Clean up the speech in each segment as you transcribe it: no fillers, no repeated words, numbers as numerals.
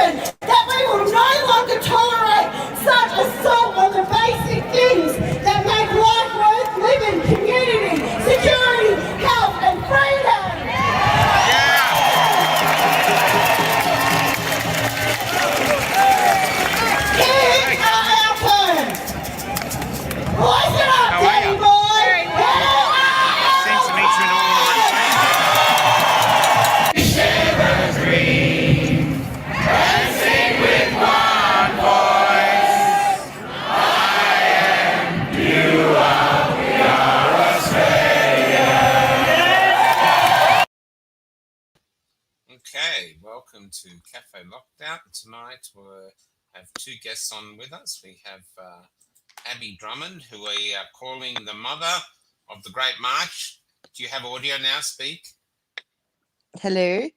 decision that we will no longer tolerate such assault on the basic things that make life worth living: community, security, health and freedom. Here are our terms. Voice it up, Daddy boy. Okay, welcome to Cafe Lockdown. Tonight we have two guests on with us. We have Abby Drummond, who we are calling the mother of the Great March. Do you have audio now? Speak. Hello.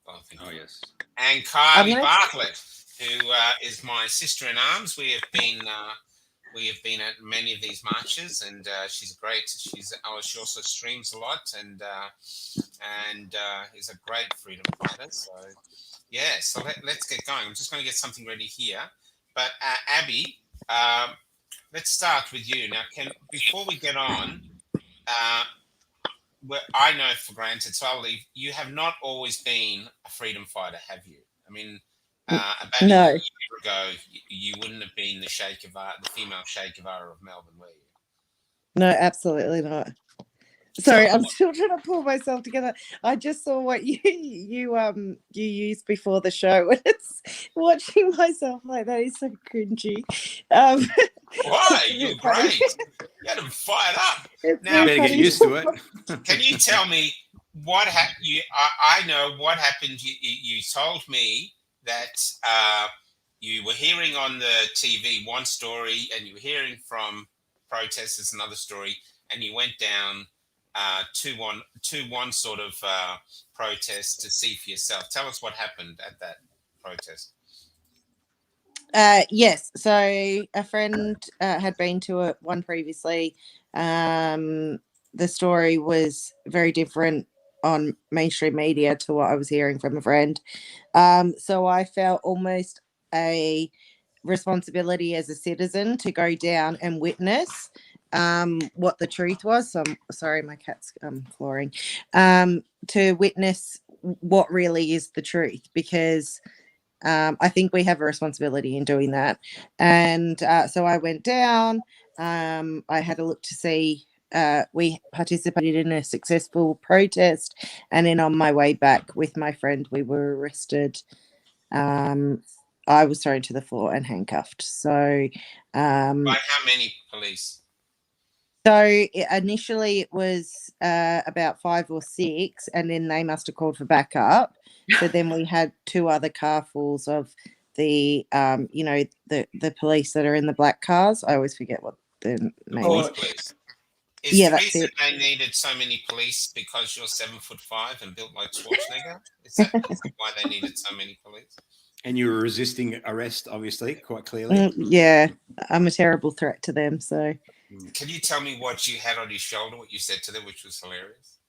Oh, yes. And Kylie Bartlett, who is my sister in arms. We have been at many of these marches, and she's great. She also streams a lot, and is a great freedom fighter. So yeah, so let's get going. I'm just going to get something ready here. But Abby, let's start with you now. Before we get on, I know for granted, so I'll leave. You have not always been a freedom fighter, have you? I mean, about a year ago, you wouldn't have been the female Che Guevara of Melbourne, were you? No, absolutely not. Sorry, I'm still trying to pull myself together. I just saw what you used before the show, and it's watching myself like that is so cringy. Why? You're great. You had them fired up. Now, better get used to it. Can you tell me what happened? I know what happened. You told me that you were hearing on the TV one story, and you were hearing from protesters another story, and you went down to one sort of protest to see for yourself. Tell us what happened at that protest. Yes, so a friend had been to one previously. The story was very different on mainstream media to what I was hearing from a friend. So I felt almost a responsibility as a citizen to go down and witness what the truth was. So I'm sorry, my cat's clawing. To witness what really is the truth, because I think we have a responsibility in doing that. And so I went down. I had a look to see. We participated in a successful protest, and then on my way back with my friend, we were arrested. I was thrown to the floor and handcuffed. So, by how many police? So initially it was about 5 or 6, and then they must have called for backup. So then we had 2 other carfuls of the, the police that are in the black cars. I always forget what the name is. Is the reason they needed so many police because you're 7'5" and built like Schwarzenegger? Is that why they needed so many police? And you were resisting arrest, obviously, quite clearly. Yeah, I'm a terrible threat to them. So, can you tell me what you had on your shoulder? What you said to them, which was hilarious,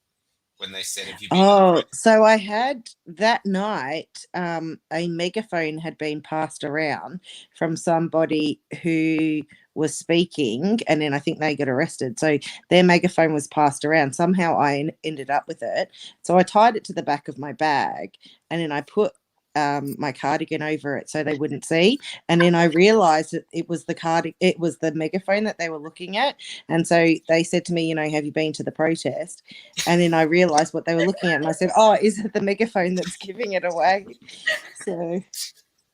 when they said, "Have you been?" So I had that night. A megaphone had been passed around from somebody who was speaking, and then I think they got arrested. So their megaphone was passed around. Somehow I ended up with it. So I tied it to the back of my bag, and then I put my cardigan over it so they wouldn't see. And then I realized that it was the megaphone that they were looking at. And so they said to me, have you been to the protest? And then I realized what they were looking at, and I said, oh, is it the megaphone that's giving it away? So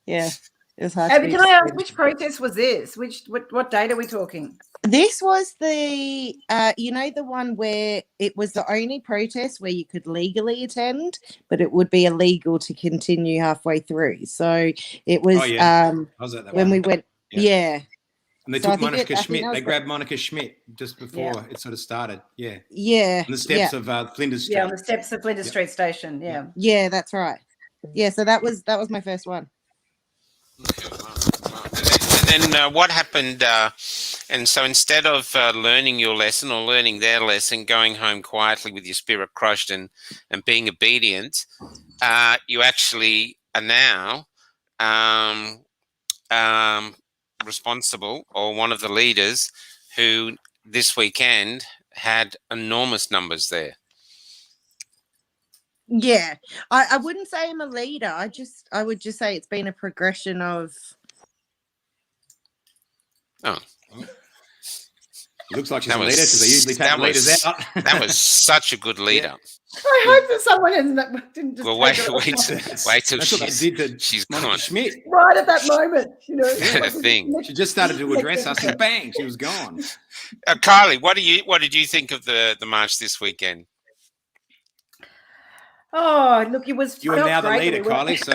yeah, it was hard. Abby, can I ask, which protest was this? What date are we talking? This was the, the one where it was the only protest where you could legally attend, but it would be illegal to continue halfway through. So it was, when we went, yeah. And they took Monica Schmidt. They grabbed Monica Schmidt just before it sort of started. Yeah. Yeah. On the steps of Flinders Street. Yeah, on the steps of Flinders Street Station. Yeah. Yeah, that's right. Yeah, so that was my first one. And then what happened? And so instead of learning your lesson or learning their lesson, going home quietly with your spirit crushed and being obedient, you actually are now responsible or one of the leaders who this weekend had enormous numbers there. Yeah, I wouldn't say I'm a leader. I would just say it's been a progression of. Oh. Looks like she's a leader because they usually take the leaders out. That was such a good leader. Yeah. I hope that someone didn't just wait till she's gone. Schmidt. Right at that moment, thing. She just started to address us and bang, she was gone. Kylie, what did you think of the march this weekend? Oh, look, it was. You are now the leader, Kylie. So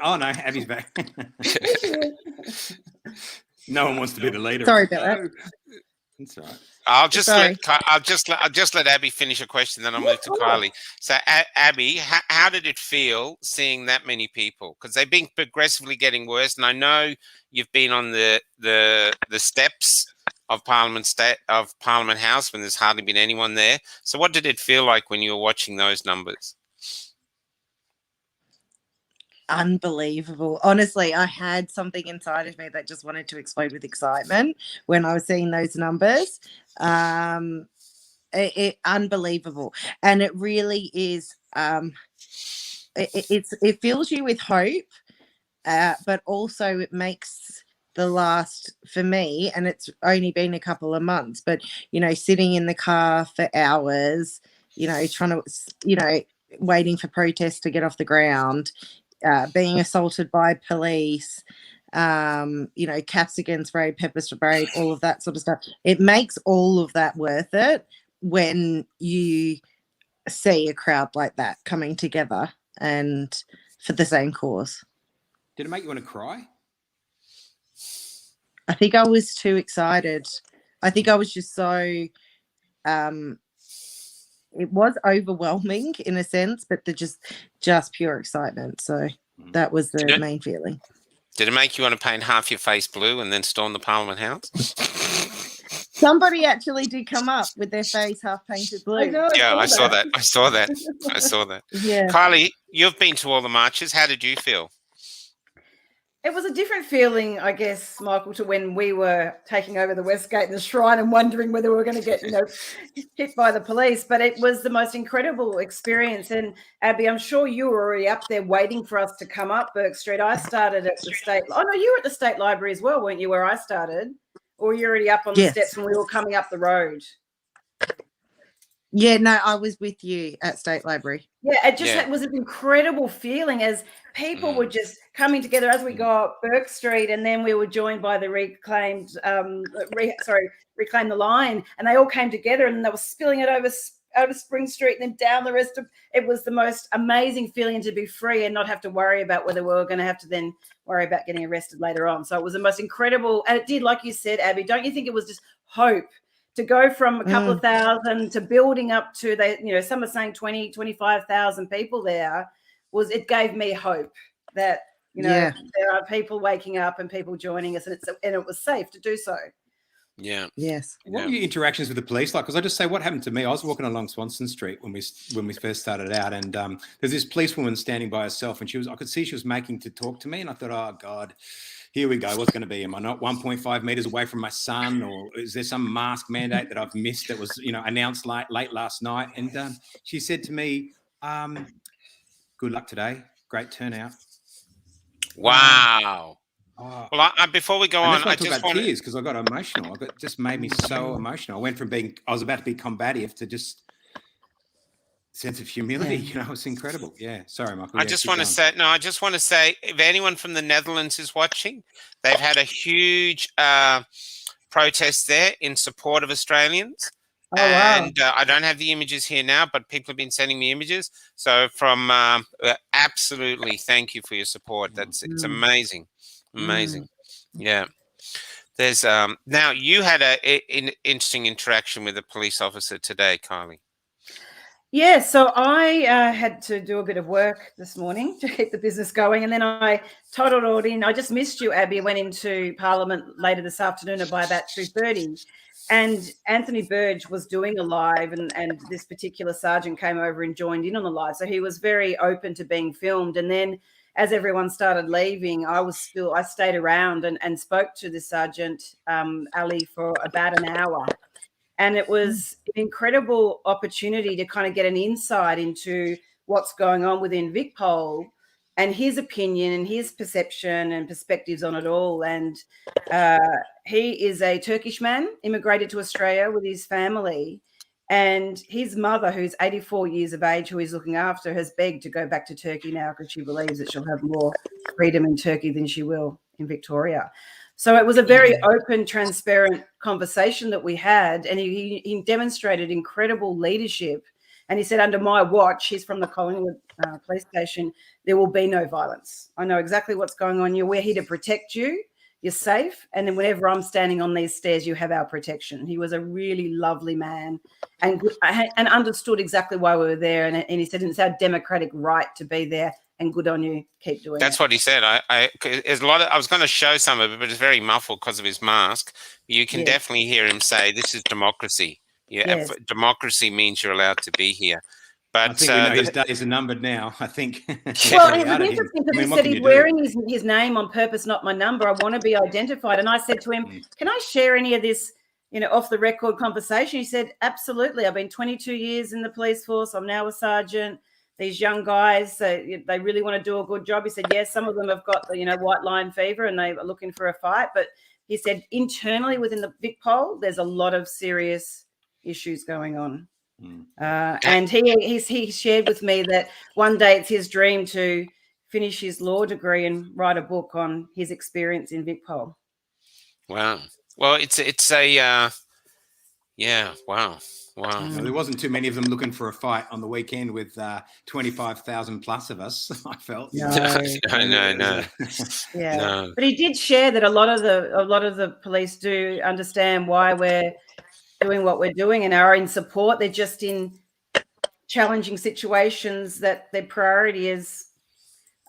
oh no, Abby's back. No one wants to be the leader. Sorry about that. That's all right. I'll just let Abby finish a question, then I'll move to Kylie. So, Abby, how did it feel seeing that many people? Because they've been progressively getting worse, and I know you've been on the steps of Parliament House when there's hardly been anyone there. So, what did it feel like when you were watching those numbers? Unbelievable. Honestly, I had something inside of me that just wanted to explode with excitement when I was seeing those numbers. Unbelievable. And it really is, it fills you with hope, but also it makes the last, for me, and it's only been a couple of months, but, sitting in the car for hours, trying to, waiting for protests to get off the ground, being assaulted by police, caps against spray, pepper spray, all of that sort of stuff. It makes all of that worth it when you see a crowd like that coming together and for the same cause. Did it make you want to cry? I think I was too excited. I think I was just so... it was overwhelming in a sense, but the just pure excitement. So that was the main feeling. Did it make you want to paint half your face blue and then storm the Parliament House? Somebody actually did come up with their face half painted blue. I saw that. Yeah. Kylie, you've been to all the marches. How did you feel? It was a different feeling, I guess, Michael, to when we were taking over the West Gate and the Shrine and wondering whether we were going to get, hit by the police. But it was the most incredible experience. And Abby, I'm sure you were already up there waiting for us to come up Burke Street. I started at the State. Oh no, you were at the State Library as well, weren't you? Where I started, or were you already up on the steps when we were coming up the road? Yeah, no, I was with you at State Library. Yeah, it was an incredible feeling as people were just coming together as we go up Burke Street, and then we were joined by the Reclaim the Line, and they all came together and they were spilling it over Spring Street and then down the rest of. It was the most amazing feeling to be free and not have to worry about whether we were going to have to then worry about getting arrested later on. So it was the most incredible, and it did, like you said, Abby. Don't you think it was just hope? To go from a couple of thousand to building up to some are saying 20, 25,000 people there it gave me hope that, there are people waking up and people joining us and it was safe to do so. Yeah. Yes. What were your interactions with the police like? Because I just say what happened to me. I was walking along Swanston Street when we first started out, and there's this policewoman standing by herself, and I could see she was making to talk to me, and I thought, oh God, here we go. What's going to be? Am I not 1.5 meters away from my son, or is there some mask mandate that I've missed that was announced late last night? And she said to me, "Good luck today. Great turnout." Wow. Well, before we go on, I just want tears because I got emotional. It just made me so emotional. I went from I was about to be combative to just sense of humility. It's incredible. Yeah. Sorry, Michael. I just want to say, if anyone from the Netherlands is watching, they've had a huge protest there in support of Australians. Oh, wow. And I don't have the images here now, but people have been sending me images. So absolutely, thank you for your support. It's amazing. Amazing. Yeah. There's now you had an interesting interaction with a police officer today, Kylie. Yeah, so I had to do a bit of work this morning to keep the business going, and then I toddled all in. I just missed you, Abby. I went into Parliament later this afternoon by about 2:30, and Anthony Burge was doing a live, and this particular sergeant came over and joined in on the live. So he was very open to being filmed, and then as everyone started leaving, I stayed around and spoke to the Sergeant Ali for about an hour. And it was an incredible opportunity to kind of get an insight into what's going on within VicPol and his opinion and his perception and perspectives on it all. And he is a Turkish man, immigrated to Australia with his family. And his mother, who's 84 years of age, who he's looking after, has begged to go back to Turkey now because she believes that she'll have more freedom in Turkey than she will in Victoria. So it was a very open, transparent conversation that we had, and he demonstrated incredible leadership. And he said, under my watch, he's from the Collingwood police station, there will be no violence. I know exactly what's going on. We're here to protect you. You're safe. And then whenever I'm standing on these stairs, you have our protection. He was a really lovely man and understood exactly why we were there. And he said, it's our democratic right to be there. And good on you. Keep doing That's it. what he said. There's a lot of, I was going to show some of it, but it's very muffled because of his mask. You can definitely hear him say, this is democracy. Yeah, Yes. Democracy means you're allowed to be here. But I think we know his days are numbered now. I think. Well, it was interesting because he said he's wearing his name on purpose, not my number. I want to be identified. And I said to him, can I share any of this, off the record conversation? He said, absolutely. I've been 22 years in the police force. I'm now a sergeant. These young guys, they really want to do a good job. He said, yes, some of them have got the, white line fever and they are looking for a fight. But he said internally within the VicPol, there's a lot of serious issues going on. And he shared with me that one day it's his dream to finish his law degree and write a book on his experience in VicPol. Wow. Well, it's a wow. Wow. No, there wasn't too many of them looking for a fight on the weekend with 25,000 plus of us, I felt. No. Yeah. No. But he did share that a lot of the police do understand why we're doing what we're doing and are in support. They're just in challenging situations that their priority is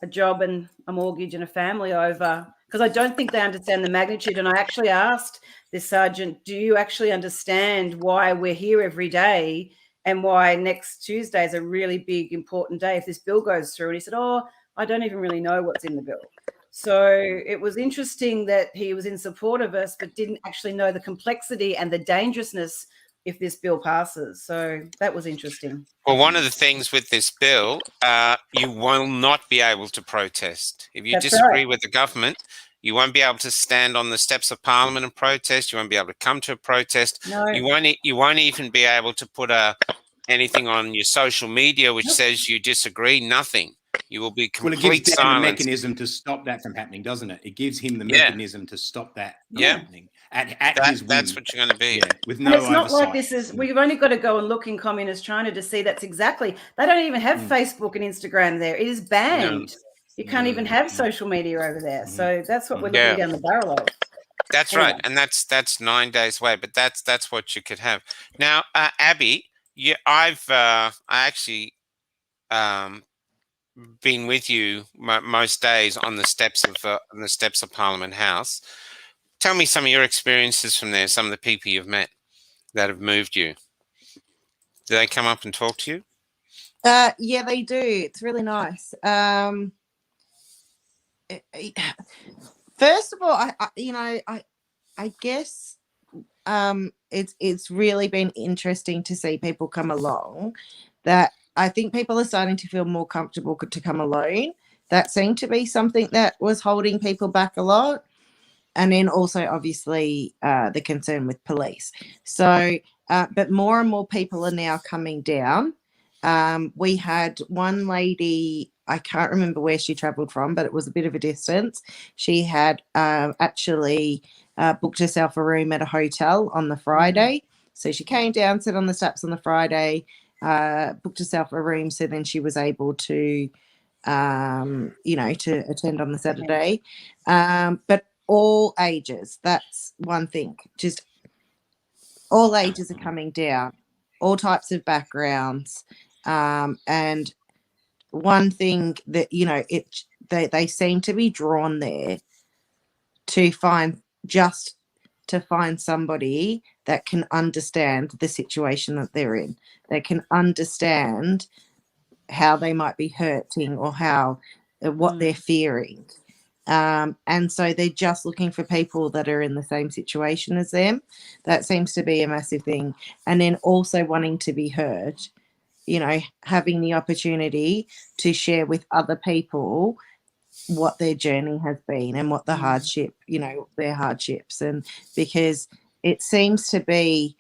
a job and a mortgage and a family over. Because I don't think they understand the magnitude. And I actually asked this sergeant, do you actually understand why we're here every day and why next Tuesday is a really big, important day if this bill goes through? And he said, I don't even really know what's in the bill. So it was interesting that he was in support of us, but didn't actually know the complexity and the dangerousness if this bill passes. So that was interesting. Well, one of the things with this bill, you will not be able to protest. If you disagree with the government, you won't be able to stand on the steps of Parliament and protest. You won't be able to come to a protest. No. You won't even be able to put anything on your social media which says you disagree. Nothing. You will be complete silence. Well, it gives Dan a mechanism to stop that from happening, doesn't it? It gives him the mechanism to stop that from happening at his whim. That's what you're going to be. Yeah, with no it's not oversight. like this is, we've only got to go and look in communist China to see that's exactly, they don't even have Facebook and Instagram there. It is banned. No. You can't even have social media over there. So that's what we're looking down the barrel of. That's right. And that's 9 days away, but that's what you could have. Now, Abby, I actually been with you most days on the steps of Parliament House. Tell me some of your experiences from there, some of the people you've met that have moved you. Do they come up and talk to you? Yeah, they do. It's really nice. First of all, I guess it's really been interesting to see people come along that I think people are starting to feel more comfortable to come alone. That seemed to be something that was holding people back a lot. And then also, obviously, the concern with police. So, but more and more people are now coming down. We had one lady, I can't remember where she travelled from, but it was a bit of a distance. She had actually booked herself a room at a hotel on the Friday. So she came down, sat on the steps on the Friday, booked herself a room, so then she was able to, to attend on the Saturday. But all ages, that's one thing. Just all ages are coming down, all types of backgrounds. And one thing that, they seem to be drawn there to find somebody that can understand the situation that they're in. They can understand how they might be hurting or how what they're fearing. And so they're just looking for people that are in the same situation as them. That seems to be a massive thing. And then also wanting to be heard, you know, having the opportunity to share with other people what their journey has been and what the hardship, you know, their hardships. And because it seems to be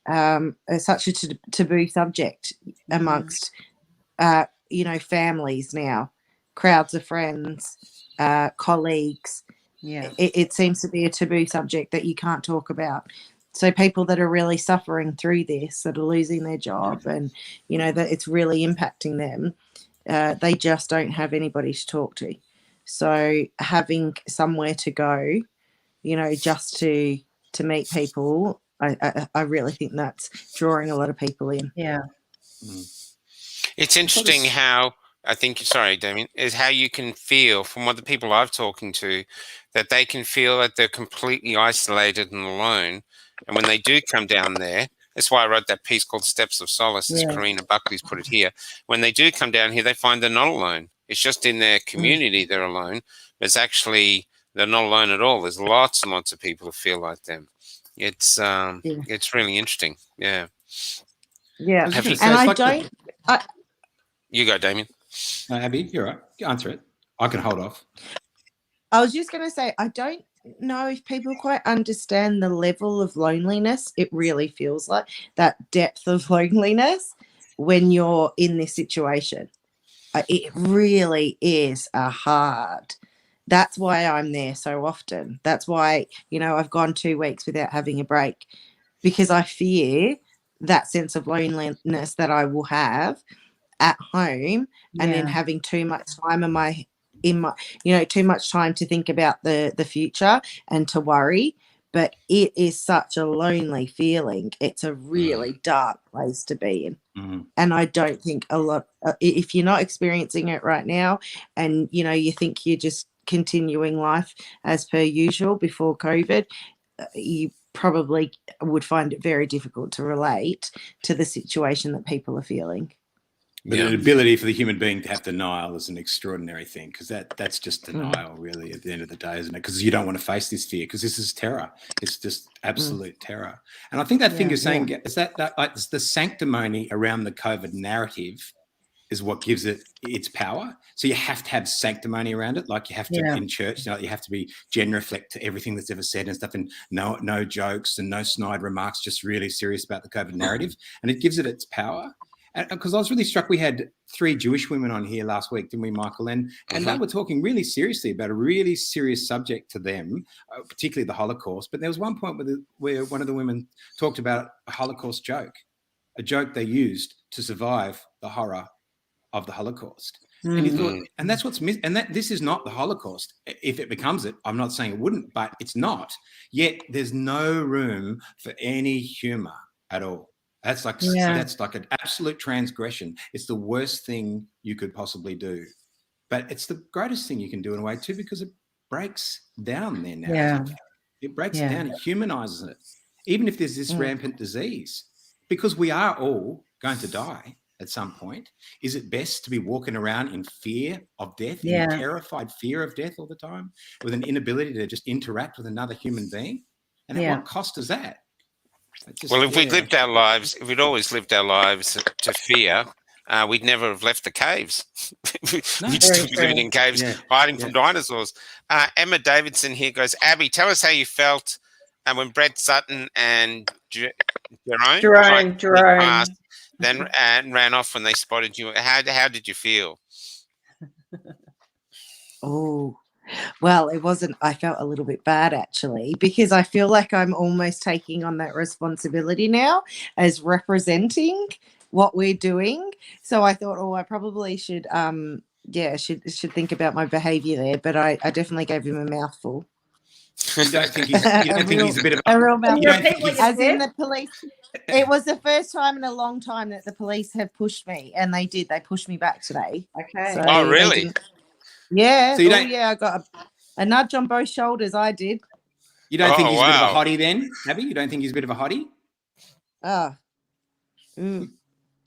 such a taboo subject amongst, you know, families now, crowds of friends, colleagues. Yeah. It seems to be a taboo subject that you can't talk about. So people that are really suffering through this, that are losing their job, and you know that it's really impacting them, they just don't have anybody to talk to. So having somewhere to go, you know, just to meet people, I really think that's drawing a lot of people in. Yeah. It's interesting how I think, sorry, Damien, is how you can feel from what the people I've talking to, that they can feel that they're completely isolated and alone. And when they do come down there, that's why I wrote that piece called Steps of Solace, as Karina Buckley's put it here. When they do come down here, they find they're not alone. It's just in their community they're alone. But it's actually, they're not alone at all. There's lots and lots of people who feel like them. It's really interesting. Yeah. Yeah. I was just And gonna say, I it's like don't, You go, Damien. Abby, you're right. Answer it. I can hold off. I was just going to say, I don't know if people quite understand the level of loneliness it really feels like, that depth of loneliness when you're in this situation. It really is a hard. That's why I'm there so often. That's why, you know, I've gone 2 weeks without having a break, because I fear that sense of loneliness that I will have at home, and then having too much time in my you know, too much time to think about the future and to worry. But it is such a lonely feeling. It's a really dark place to be in. And I don't think a lot, if you're not experiencing it right now, and you know, you think you're just continuing life as per usual before COVID, you probably would find it very difficult to relate to the situation that people are feeling. But an ability for the human being to have denial is an extraordinary thing, because that's just denial, really, at the end of the day, isn't it? Because you don't want to face this fear, because this is terror. It's just absolute terror. And I think that thing you're saying is that it's the sanctimony around the COVID narrative is what gives it its power. So you have to have sanctimony around it, like you have to in church. You know, you have to be genuflect to everything that's ever said and stuff, and no jokes and no snide remarks. Just really serious about the COVID narrative, and it gives it its power. Because I was really struck, we had 3 Jewish women on here last week, didn't we, Michael? And they were talking really seriously about a really serious subject to them, particularly the Holocaust. But there was one point where one of the women talked about a Holocaust joke, a joke they used to survive the horror of the Holocaust. And you thought, and that's what's missing. And that this is not the Holocaust. If it becomes it, I'm not saying it wouldn't, but it's not. Yet there's no room for any humour at all. That's like an absolute transgression. It's the worst thing you could possibly do, but it's the greatest thing you can do in a way too, because it breaks down their narrative. It breaks it down. It humanizes it, even if there's this rampant disease, because we are all going to die at some point. Is it best to be walking around in fear of death, in terrified fear of death all the time, with an inability to just interact with another human being? And at what cost is that? Well, if we'd lived our lives, if we'd always lived our lives to fear, we'd never have left the caves. We'd still be living in caves, hiding from dinosaurs. Emma Davidson here goes, Abby, tell us how you felt when Brett Sutton and Jerome passed, then ran off when they spotted you. How did you feel? Oh, well, it wasn't. I felt a little bit bad, actually, because I feel like I'm almost taking on that responsibility now as representing what we're doing. So I thought, I probably should, should think about my behaviour there. But I definitely gave him a mouthful. You don't think he's a bit of a real mouthful? As in the police. It was the first time in a long time that the police have pushed me, and they did. They pushed me back today. Okay. So oh, really? Yeah. So I got a nudge on both shoulders. I did. You don't think he's a bit of a hottie then, Abby? You don't think he's a bit of a hottie?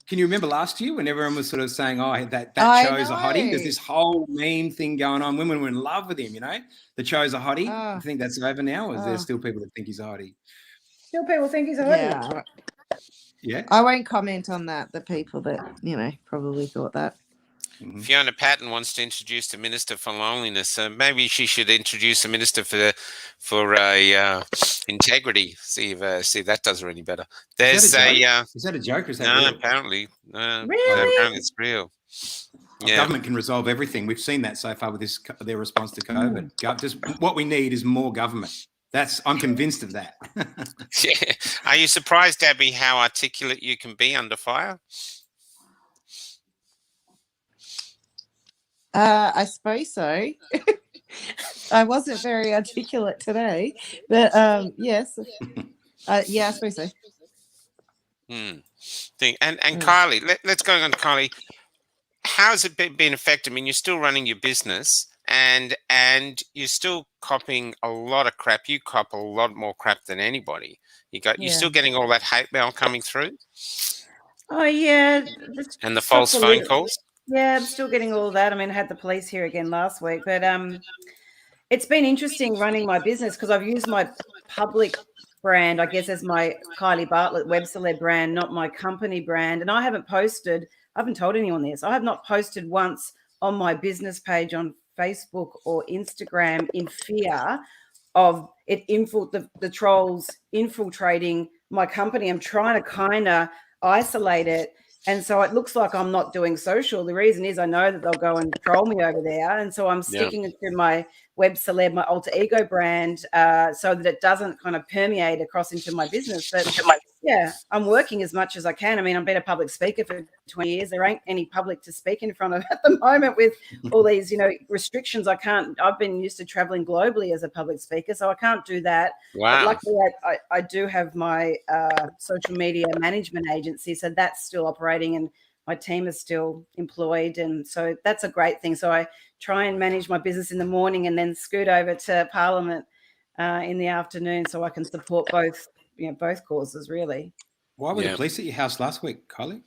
Can you remember last year when everyone was sort of saying, "Oh, that I Cho's a hottie"? There's know. this whole meme thing going on. Women were in love with him. You know, the Cho's a hottie. Oh. You think that's over now, or is there Oh. still people that think he's a hottie? Still people think he's a hottie. Yeah. Yeah. I won't comment on that. The people that, probably thought that. Mhm. Fiona Patton wants to introduce the Minister for Loneliness. Maybe she should introduce the Minister for integrity. See if that does her any better. There's Is that a joke or is that no, real? apparently, Really? apparently it's real. Yeah. Government can resolve everything. We've seen that so far with their response to COVID. Just what we need is more government. I'm convinced of that. Yeah. Are you surprised, Abby, how articulate you can be under fire? I suppose so. I wasn't very articulate today, but yes. Yeah, I suppose so. And Kylie, let's go on to Kylie. How's it been affected? I mean, you're still running your business and you're still copping a lot of crap. You cop a lot more crap than anybody. You're still getting all that hate mail coming through? Oh, yeah. And the false phone calls? Yeah, I'm still getting all that. I mean, I had the police here again last week, but it's been interesting running my business because I've used my public brand, I guess, as my Kylie Bartlett web celeb brand, not my company brand. And I haven't told anyone this. I have not posted once on my business page on Facebook or Instagram in fear of the trolls infiltrating my company. I'm trying to kind of isolate it. And so it looks like I'm not doing social. The reason is I know that they'll go and troll me over there. And so I'm sticking to my web celeb, my alter ego brand, so that it doesn't kind of permeate across into my business. But yeah, I'm working as much as I can. I mean, I've been a public speaker for 20 years. There ain't any public to speak in front of at the moment with all these, restrictions. I've been used to traveling globally as a public speaker, so I can't do that. Wow. But luckily, I do have my social media management agency, so that's still operating and my team is still employed. And so that's a great thing. So I try and manage my business in the morning and then scoot over to Parliament in the afternoon so I can support both causes, really. Why were the police at your house last week, Kylie?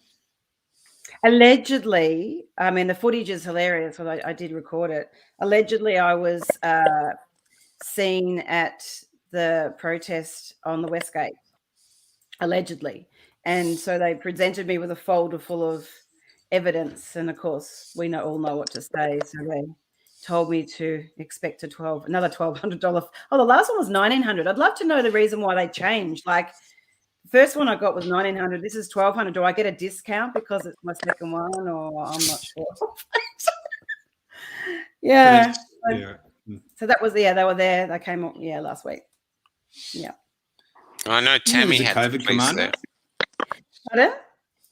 Allegedly, I mean, the footage is hilarious, so I did record it. Allegedly, I was seen at the protest on the Westgate, allegedly. And so they presented me with a folder full of evidence. And of course, we all know what to say. So they told me to expect another $1,200. Oh, the last one was $1,900. I'd love to know the reason why they changed. Like, the first one I got was $1,900. This is $1,200. Do I get a discount because it's my second one, or I'm not sure? Yeah. So that was they were there. They came up last week. Yeah. I know Tammy had a COVID commander. There. Pardon?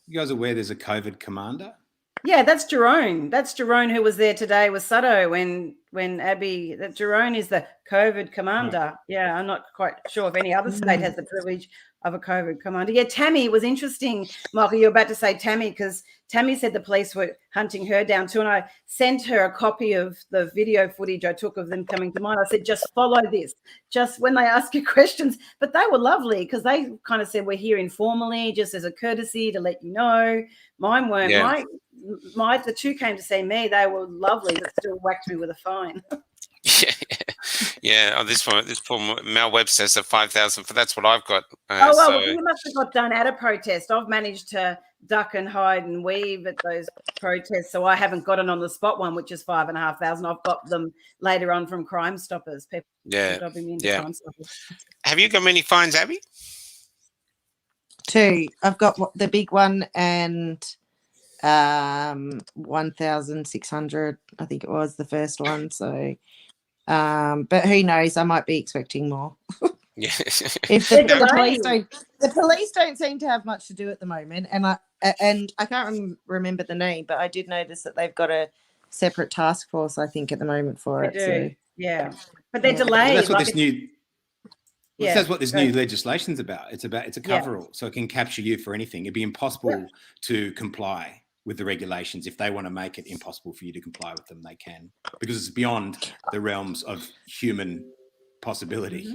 You guys are aware there's a COVID commander? Yeah, that's Jerome. That's Jerome who was there today with Sutto when Abby. That Jerome is the COVID commander. Right. Yeah, I'm not quite sure if any other state has the privilege of a COVID commander. Yeah, Tammy was interesting, Michael. You're about to say Tammy because Tammy said the police were hunting her down too, and I sent her a copy of the video footage I took of them coming to mine. I said, just follow this, just when they ask you questions. But they were lovely because they kind of said, we're here informally, just as a courtesy to let you know. Mine weren't. Yeah. The two came to see me. They were lovely, but still whacked me with a fine. Yeah. Oh, this poor Mel Webb says a 5,000. That's what I've got. You must have got done at a protest. I've managed to duck and hide and weave at those protests, so I haven't got an on the spot one, which is 5,500. I've got them later on from Crime Stoppers. People dropping me into Crime Stoppers. Have you got many fines, Abby? 2. I've got the big one and 1,600. I think it was the first one. So. But who knows? I might be expecting more. Yeah. If the police don't seem to have much to do at the moment, and I can't remember the name, but I did notice that they've got a separate task force, I think, at the moment for it. So. Yeah, but they're delayed. That's what this new. Well, that's what this new legislation's about. It's a coverall, so it can capture you for anything. It'd be impossible to comply with the regulations. If they want to make it impossible for you to comply with them, they can, because it's beyond the realms of human possibility.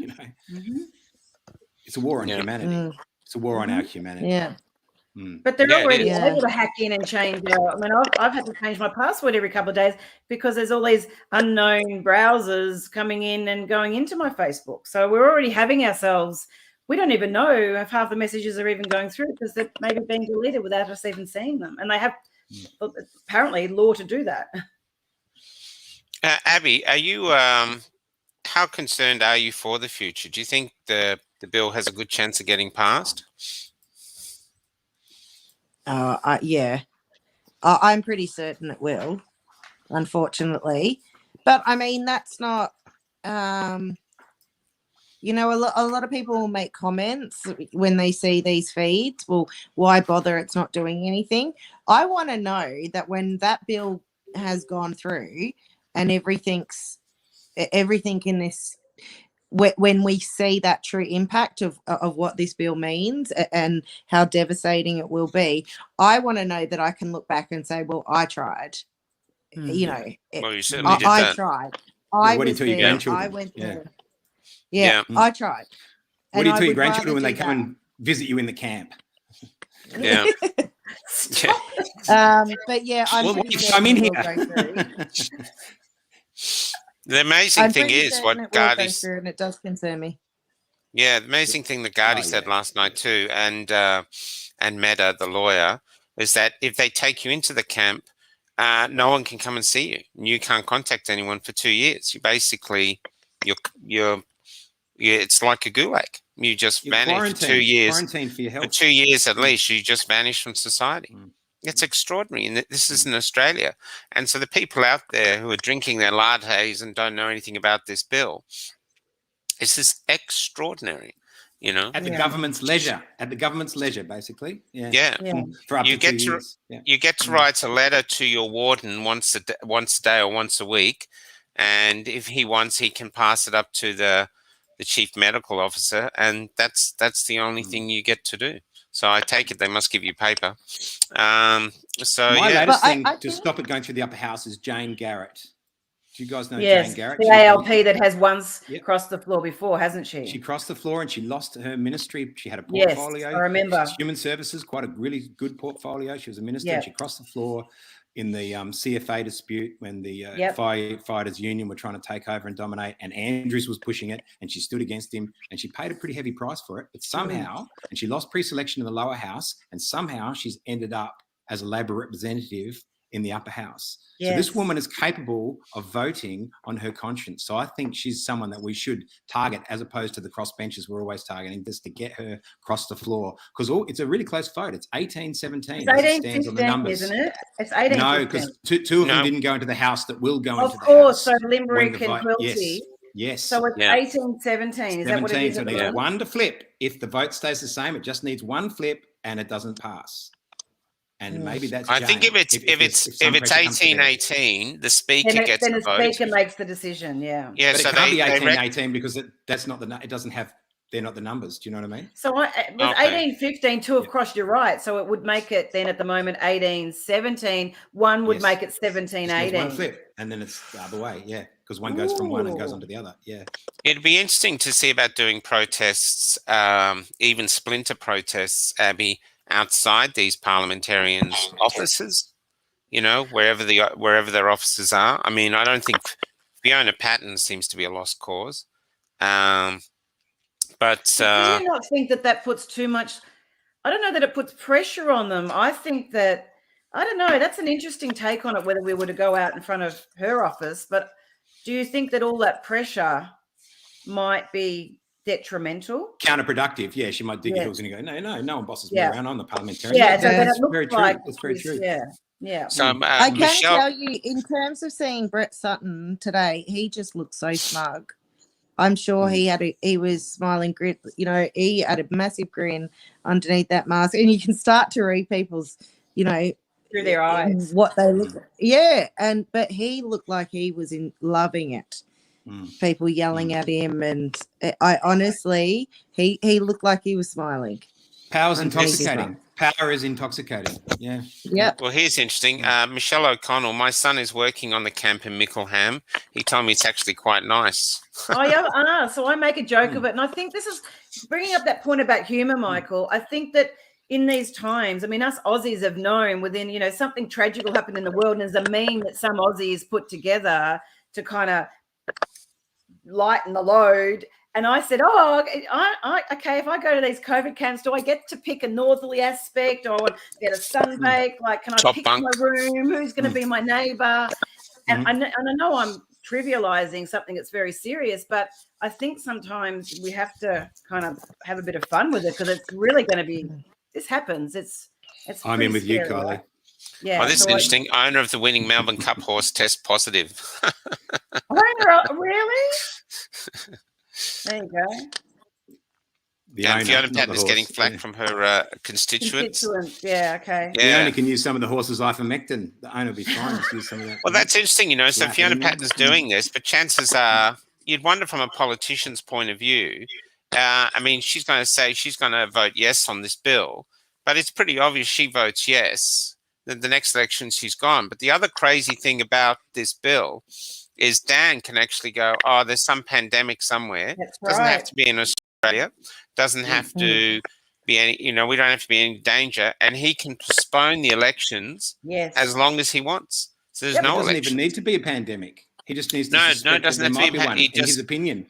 Mm-hmm. It's a war on humanity. It's a war on our humanity. But they're Yeah, it already is. able to hack in and change. I mean, I've had to change my password every couple of days because there's all these unknown browsers coming in and going into my Facebook. So we're already having ourselves. We don't even know if half the messages are even going through because they're maybe being deleted without us even seeing them. And they have apparently law to do that. Abby, are you how concerned are you for the future? Do you think the bill has a good chance of getting passed? Yeah, I'm pretty certain it will, unfortunately. But I mean, that's not, you know, a lot of people will make comments when they see these feeds. Well, why bother? It's not doing anything. I want to know that when that bill has gone through and everything in this, when we see that true impact of what this bill means and how devastating it will be, I want to know that I can look back and say, well, I tried. You know, Well, you certainly did I that. tried. What I do you was tell your there. grandchildren? I went Yeah. there. Yeah, I tried. What do you And tell I your would grandchildren when rather they do come that. and visit you in the camp? Yeah. But yeah, I'm Well, pretty I'm certain in it will go through. here. The amazing I'm thing pretty is certain what it will go Gardy. through, and it does concern me. Yeah, the amazing thing that Gardy said last night too, and Meda, the lawyer, is that if they take you into the camp, no one can come and see you. You can't contact anyone for 2 years. You basically, you're it's like a gulag. You just You're vanish for 2 years. quarantined for your For health. 2 years at least, you just vanish from society. Mm. It's extraordinary, and this is in Australia. And so the people out there who are drinking their lattes and don't know anything about this bill, this is extraordinary. You know, At the government's leisure. At the government's leisure, basically. yeah. For up You to get 2 to years. Yeah. you get to write a letter to your warden once a day or once a week, and if he wants, he can pass it up to the chief medical officer, and that's the only thing you get to do. So I take it they must give you paper. My yeah. latest But thing I to think- stop it going through the upper house is Jane Garrett. Do you guys know Yes, Jane Garrett? the ALP that has once crossed the floor before, hasn't she? She crossed the floor and she lost her ministry. She had a Yes, portfolio. I remember. Human Services, quite a really good portfolio. She was a minister and she crossed the floor in the CFA dispute when the firefighters union were trying to take over and dominate, and Andrews was pushing it, and she stood against him, and she paid a pretty heavy price for it. But somehow, and she lost pre-selection in the lower house, and somehow she's ended up as a Labor representative in the upper house. Yes. So this woman is capable of voting on her conscience. So I think she's someone that we should target, as opposed to the crossbenchers we're always targeting, just to get her across the floor. Because it's a really close vote. It's 18-17 as it stands on the numbers. Isn't it? It's 18. No, because two of them didn't go into the House that will go into the House. Of course, so Limerick and Quilty. Yes. So it's 18-17. Is that what it is? So it needs one to flip. If the vote stays the same, it just needs one flip and it doesn't pass. And maybe that's I think if it's 18-18, the speaker gets the vote. Then the speaker makes the decision. Yeah. Yeah. But so it can't be 18-18 because that's not the. It doesn't have. They're not the numbers. Do you know what I mean? So with 18-15, two have crossed. You're right. So it would make it then at the moment 18-17. One would make it 17-18. One flip, and then it's the other way. Yeah, because one goes from one and goes on to the other. Yeah. It'd be interesting to see about doing protests, even splinter protests, Abby, outside these parliamentarians' offices, you know, wherever their offices are. I mean, I don't think Fiona Patten seems to be a lost cause, but do you not think that puts too much? I don't know that it puts pressure on them. I think that I don't know. That's an interesting take on it. Whether we were to go out in front of her office, but do you think that all that pressure might be detrimental, counterproductive? Yeah, she might dig her heels and go, no one bosses me around. I'm the parliamentarian. Yeah, so then it looks very like true. It's very true. Yeah. So I can Michelle, tell you, in terms of seeing Brett Sutton today, he just looked so smug. I'm sure he was smiling grin. You know, he had a massive grin underneath that mask, and you can start to read people's, you know, through their eyes what they look. Yeah, but he looked like he was loving it. People yelling at him, and I honestly, he looked like he was smiling. Power's intoxicating. Power is intoxicating. Yeah. Yep. Well, here's interesting. Michelle O'Connell, my son is working on the camp in Mickleham. He told me it's actually quite nice. So I make a joke of it. And I think this is bringing up that point about humour, Michael. I think that in these times, I mean, us Aussies have known within, you know, something tragic will happen in the world, and there's a meme that some Aussies put together to kind of lighten the load. And I said, oh, okay, if I go to these COVID camps, do I get to pick a northerly aspect, or get a sunbake? Like, can I Top pick bunk. my room? Who's going to be my neighbor? And I know I'm trivializing something that's very serious, but I think sometimes we have to kind of have a bit of fun with it, because it's really going to be, this happens. It's I'm in with scary, you, Kylie. right? Yeah. Oh, this is interesting. Owner of the winning Melbourne Cup horse test positive. Really? There you go. And Fiona Patton is getting flack from her constituents. Yeah, okay. The owner can use some of the horse's ivermectin. The owner will be fine to use some of that. Well, that's interesting, you know. So Fiona Patton's doing this, but chances are, you'd wonder from a politician's point of view. I mean, she's going to say she's going to vote yes on this bill, but it's pretty obvious she votes yes. Then the next election she's gone. But the other crazy thing about this bill is Dan can actually go, oh, there's some pandemic somewhere. That's Doesn't right. have to be in Australia. Doesn't have to be any, you know, we don't have to be in danger, and he can postpone the elections as long as he wants. So there's no election. It doesn't even need to be a pandemic. He just needs to it doesn't have to be one. in his opinion.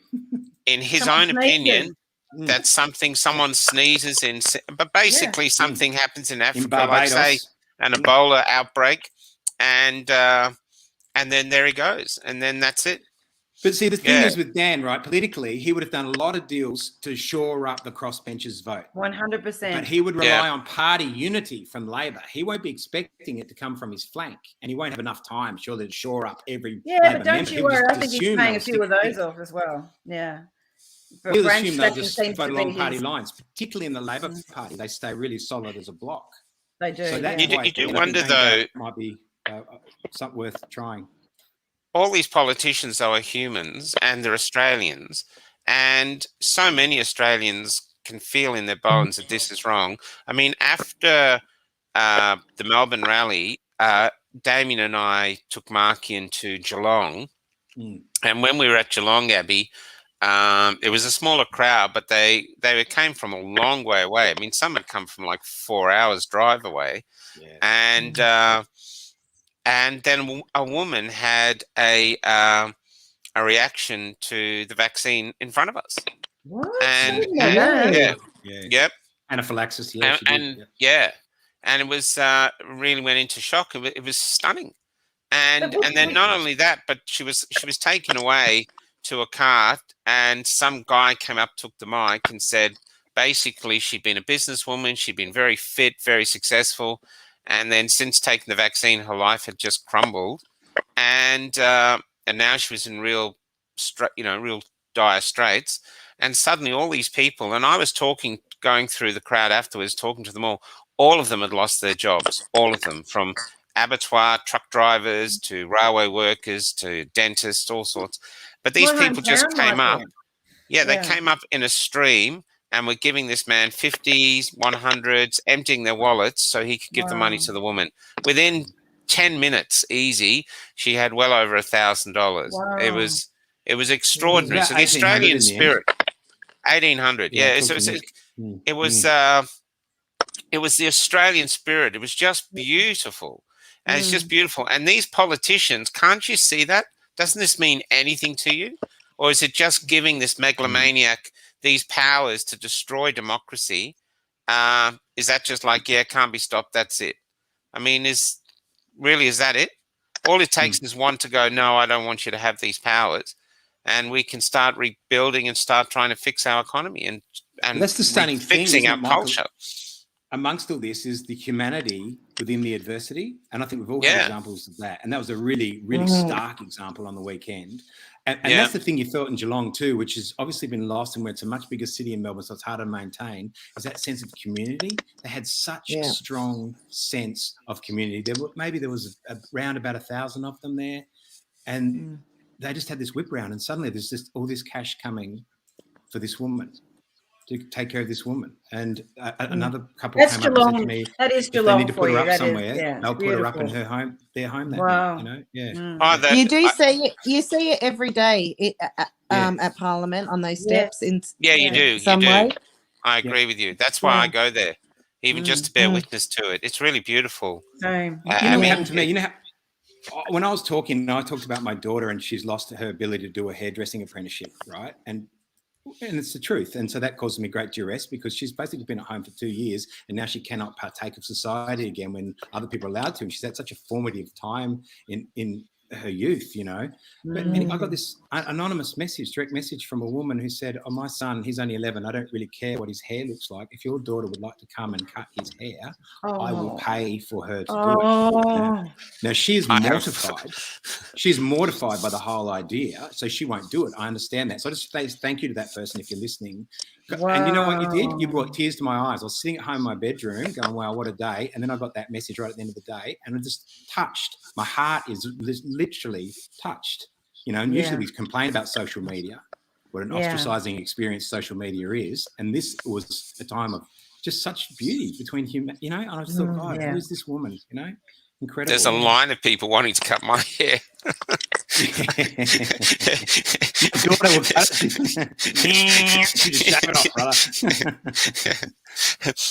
In his own opinion, that's something someone sneezes in, but basically something happens in Africa, like say an Ebola outbreak, and then there he goes, and then that's it. But see, the thing is with Dan, right, politically, he would have done a lot of deals to shore up the crossbenchers vote. 100%. But he would rely on party unity from Labor. He won't be expecting it to come from his flank, and he won't have enough time, surely, to shore up every Labor but don't member. you worry. I think he's paying a few of those off as well. Yeah. We'll assume they'll just vote along party lines, particularly in the Labor Party. They stay really solid as a block. They do. So that's you do wonder, though, might be something worth trying. All these politicians, though, are humans, and they're Australians, and so many Australians can feel in their bones that this is wrong. I mean, after the Melbourne rally, Damien and I took Marky into Geelong, and when we were at Geelong, Abby, it was a smaller crowd, but they came from a long way away. I mean, some had come from like 4 hours drive away, and then a woman had a reaction to the vaccine in front of us. What? Yep. Anaphylaxis, and it was really went into shock. It was stunning, and then not only that, but she was taken away to a car, and some guy came up, took the mic, and said basically she'd been a businesswoman, she'd been very fit, very successful. And then since taking the vaccine, her life had just crumbled, and now she was in real dire straits. And suddenly, all these people, and I was going through the crowd afterwards, talking to them all of them had lost their jobs, all of them, from abattoir truck drivers to railway workers to dentists, all sorts. But these people just came up. They came up in a stream. And we're giving this man 50s, 100s, emptying their wallets so he could give the money to the woman. Within 10 minutes, easy, she had well over $1,000. Wow. It was extraordinary. So the Australian spirit, 1,800. It was the Australian spirit. It was just beautiful, and it's just beautiful. And these politicians, can't you see that? Doesn't this mean anything to you, or is it just giving this megalomaniac these powers to destroy democracy? Is that just like, can't be stopped, that's it? I mean, is that it? All it takes is one to go, no, I don't want you to have these powers, and we can start rebuilding and start trying to fix our economy and that's the stunning thing, fixing our culture. Amongst all this is the humanity within the adversity, and I think we've all had examples of that. And that was a really, really stark example on the weekend. And that's the thing you felt in Geelong too, which has obviously been lost, and where it's a much bigger city in Melbourne, so it's harder to maintain, is that sense of community. They had such a strong sense of community. There was around about 1,000 of them there, and they just had this whip round, and suddenly there's just all this cash coming for this woman, to take care of this woman. And another couple came up and said to me, that is Geelong, they need to put her up somewhere, they'll put her up in their home that night, You see it every day at Parliament on those steps. You do. Some way. I agree with you. That's why I go there. even just to bear witness to it. It's really beautiful. Same. You know I what mean, happened to me? You know, when I was talking, I talked about my daughter, and she's lost her ability to do a hairdressing apprenticeship, right? And it's the truth. And so that caused me great duress, because she's basically been at home for 2 years, and now she cannot partake of society again when other people are allowed to. And she's had such a formative time in her youth, you know. But I got this anonymous message, direct message from a woman who said, "Oh, my son, he's only 11. I don't really care what his hair looks like. If your daughter would like to come and cut his hair, I will pay for her to do it." Now she's I have. mortified. She's mortified by the whole idea, so she won't do it. I understand that. So I just say thank you to that person if you're listening. And you know what you did? You brought tears to my eyes. I was sitting at home in my bedroom going, wow, what a day. And then I got that message right at the end of the day, and it just touched. My heart is literally touched. You know, and usually we complain about social media, what an ostracizing experience social media is. And this was a time of just such beauty between human, you know, and I just thought, God, who is this woman? You know? Incredible. There's a line of people wanting to cut my hair.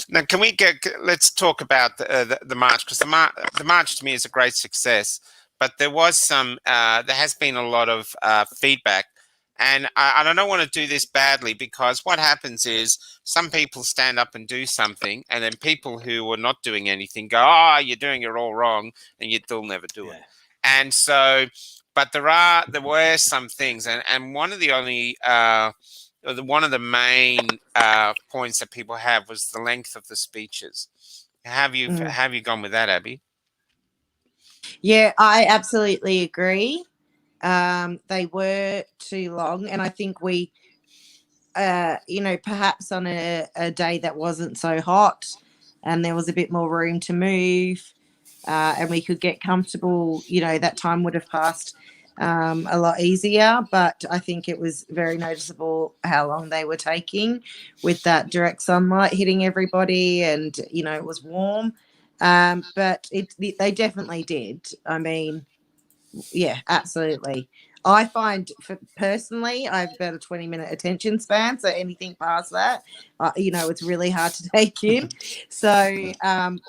Now, can we let's talk about the march, because the march to me is a great success, but there has been a lot of feedback. And I don't want to do this badly, because what happens is some people stand up and do something, and then people who are not doing anything go, "Oh, you're doing it all wrong," and they'll never do it. And so, but there were some things, and one of the main points that people have was the length of the speeches. Have you gone with that, Abby? Yeah, I absolutely agree. They were too long, and I think we, perhaps on a day that wasn't so hot, and there was a bit more room to move, and we could get comfortable, that time would have passed a lot easier. But I think it was very noticeable how long they were taking, with that direct sunlight hitting everybody, and it was warm. But they definitely did. I mean, yeah, absolutely. I find, personally, I have about a 20-minute attention span, so anything past that, it's really hard to take in. So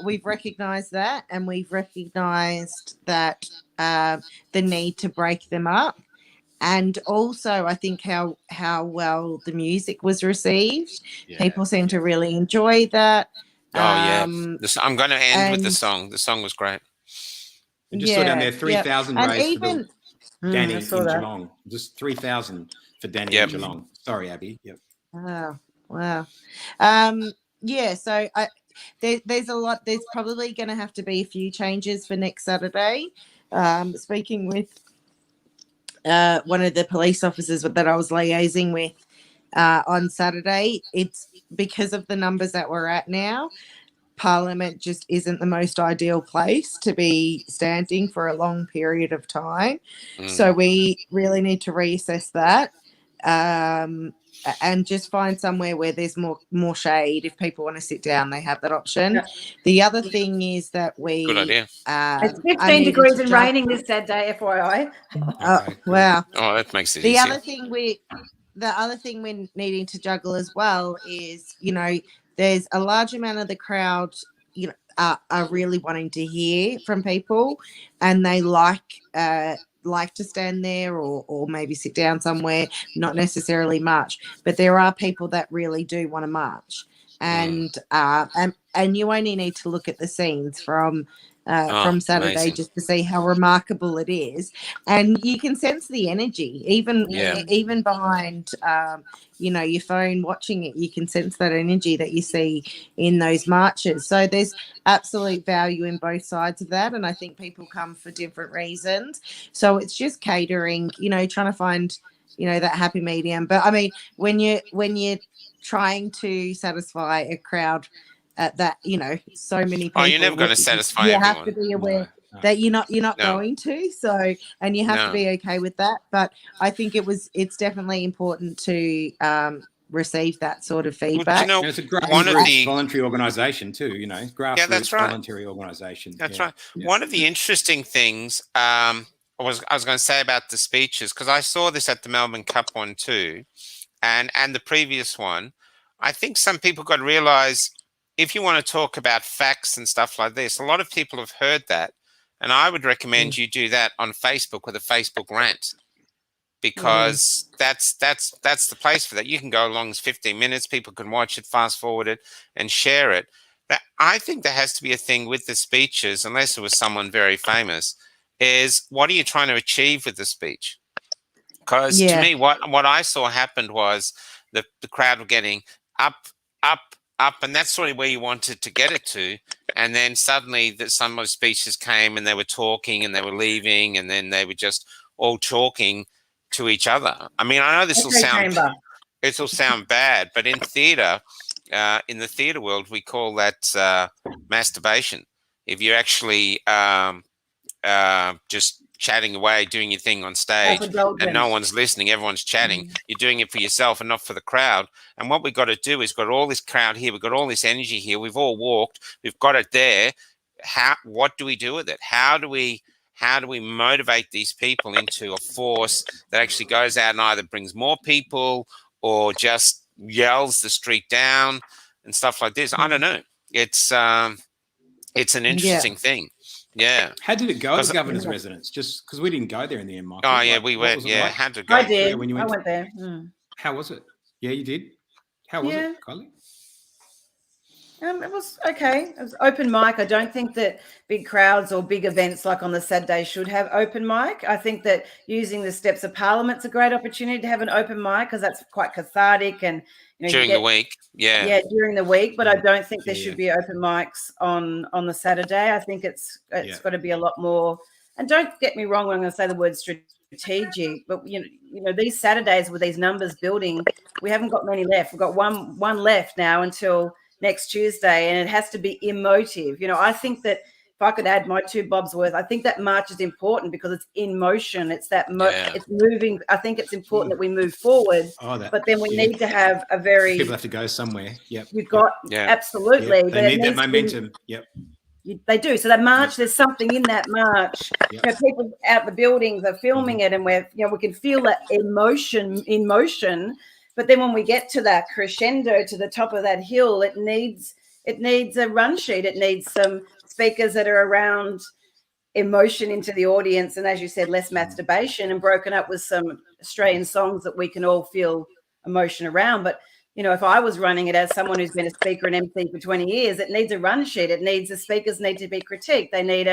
we've recognised that, and we've recognised that the need to break them up, and also I think how well the music was received. People seem to really enjoy that. Oh I'm going to end with the song. The song was great. I just saw down there 3,000 raised for Danny in Geelong. Just 3,000 for Danny in Geelong. Sorry, Abby. Yep. Wow. So there's a lot. There's probably going to have to be a few changes for next Saturday. Speaking with one of the police officers that I was liaising with on Saturday, it's because of the numbers that we're at now. Parliament just isn't the most ideal place to be standing for a long period of time. So we really need to reassess that, and just find somewhere where there's more shade. If people want to sit down, they have that option. The other thing is that good idea. It's 15 degrees and raining this sad day, FYI. Wow. Oh, that makes it the easier. The other thing we're needing to juggle as well is, there's a large amount of the crowd, are really wanting to hear from people, and they like to stand there or maybe sit down somewhere, not necessarily march. But there are people that really do want to march, and you only need to look at the scenes from Saturday, amazing. just to see how remarkable it is, and you can sense the energy even behind your phone watching it. You can sense that energy that you see in those marches. So there's absolute value in both sides of that, and I think people come for different reasons. So it's just catering, trying to find that happy medium. But I mean, when you're trying to satisfy a crowd that so many people, you're never going to satisfy you everyone. have to be aware that you're not going to, so, and you have to be okay with that. But I think it's definitely important to receive that sort of feedback. And it's a grassroots voluntary organisation too, grassroots that's right. voluntary organisation. That's right. Yeah. One of the interesting things I was going to say about the speeches, because I saw this at the Melbourne Cup one too, and the previous one. I think some people got to realise if you want to talk about facts and stuff like this, a lot of people have heard that, and I would recommend you do that on Facebook with a Facebook rant, because that's the place for that. You can go along as 15 minutes. People can watch it, fast forward it, and share it. But I think there has to be a thing with the speeches, unless it was someone very famous, is what are you trying to achieve with the speech? Because to me, what I saw happened was the crowd were getting up, and that's sort of where you wanted to get it to. And then suddenly some of the speeches came and they were talking and they were leaving, and then they were just all talking to each other. I mean, I know this will sound bad, but in theatre, in the theatre world, we call that masturbation. If you're actually just chatting away, doing your thing on stage, and no one's listening, everyone's chatting, you're doing it for yourself and not for the crowd. And what we've got to do is got all this crowd here, we've got all this energy here, we've all walked, we've got it there. What do we do with it? How do we motivate these people into a force that actually goes out and either brings more people or just yells the street down and stuff like this? I don't know. It's an interesting thing. Yeah. How did it go at the governor's residence? Just because we didn't go there in the end, Michael. Oh, yeah, we went. Yeah, had to go. I did. When you I went there. How was it? Yeah, you did. How was it, Kylie? It was okay. It was open mic. I don't think that big crowds or big events like on the Saturday should have open mic. I think that using the steps of Parliament's a great opportunity to have an open mic, because that's quite cathartic and during the week. Yeah, during the week. But I don't think there should be open mics on the Saturday. I think it's got to be a lot more. And don't get me wrong when I'm going to say the word strategic, but you know these Saturdays with these numbers building, we haven't got many left. We've got one left now until next Tuesday, and it has to be emotive. I think that if I could add my 2 bobs worth, I think that march is important because it's in motion. It's that it's moving. I think it's important that we move forward, but then we need to have a very people have to go somewhere. Yep. You've got absolutely. Yep. They need that momentum. Yep. They do. So that march, there's something in that march. Yep. People out the buildings are filming it, and we can feel that emotion in motion. But then when we get to that crescendo to the top of that hill, it needs a run sheet. It needs some speakers that are around emotion into the audience. And as you said, less masturbation, and broken up with some Australian songs that we can all feel emotion around. But, if I was running it as someone who's been a speaker and MC for 20 years, it needs a run sheet. The speakers need to be critiqued. They need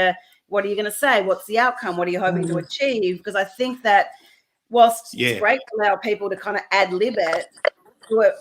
what are you going to say? What's the outcome? What are you hoping to achieve? Because I think that whilst it's great to allow people to kind of ad-lib it,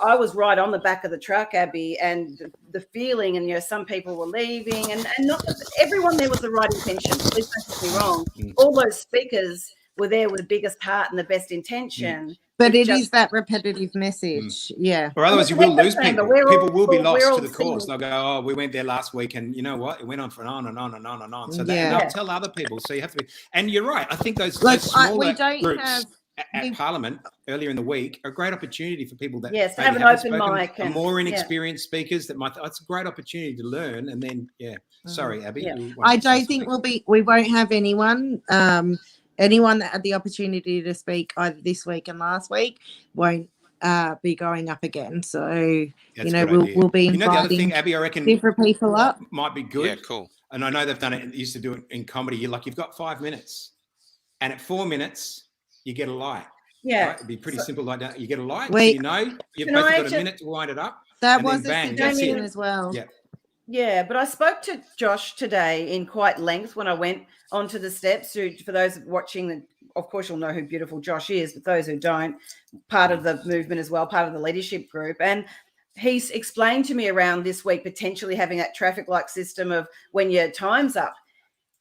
I was right on the back of the truck, Abby, and the feeling, and some people were leaving, and not that everyone there was the right intention. Please don't get me wrong. All those speakers were there with the biggest heart and the best intention. But it is that repetitive message. Yeah. Or otherwise you will lose people. People will be lost to the cause. They'll go, oh, we went there last week, and you know what? It went on for on and on and on and on. So they'll tell other people. So you have to be, and you're right. I think those smaller groups at Parliament earlier in the week are a great opportunity for people that to have an open mic and more inexperienced speakers that might. It's a great opportunity to learn. And then sorry, Abby. I don't think we won't have anyone that had the opportunity to speak either this week and last week won't be going up again. So we'll be inviting the other thing, Abby, I reckon different people up might be good. Yeah, cool. And I know they've done it. They used to do it in comedy. You've got 5 minutes, and at 4 minutes you get a light. Yeah, right? It'd be pretty simple like that. You get a light. Wait, you've both got a minute to wind it up. That was a suggestion as well. Yeah. Yeah, but I spoke to Josh today in quite length when I went onto the steps. For those watching, of course, you'll know who beautiful Josh is, but those who don't, part of the movement as well, part of the leadership group. And he's explained to me around this week potentially having that traffic light system of when your time's up.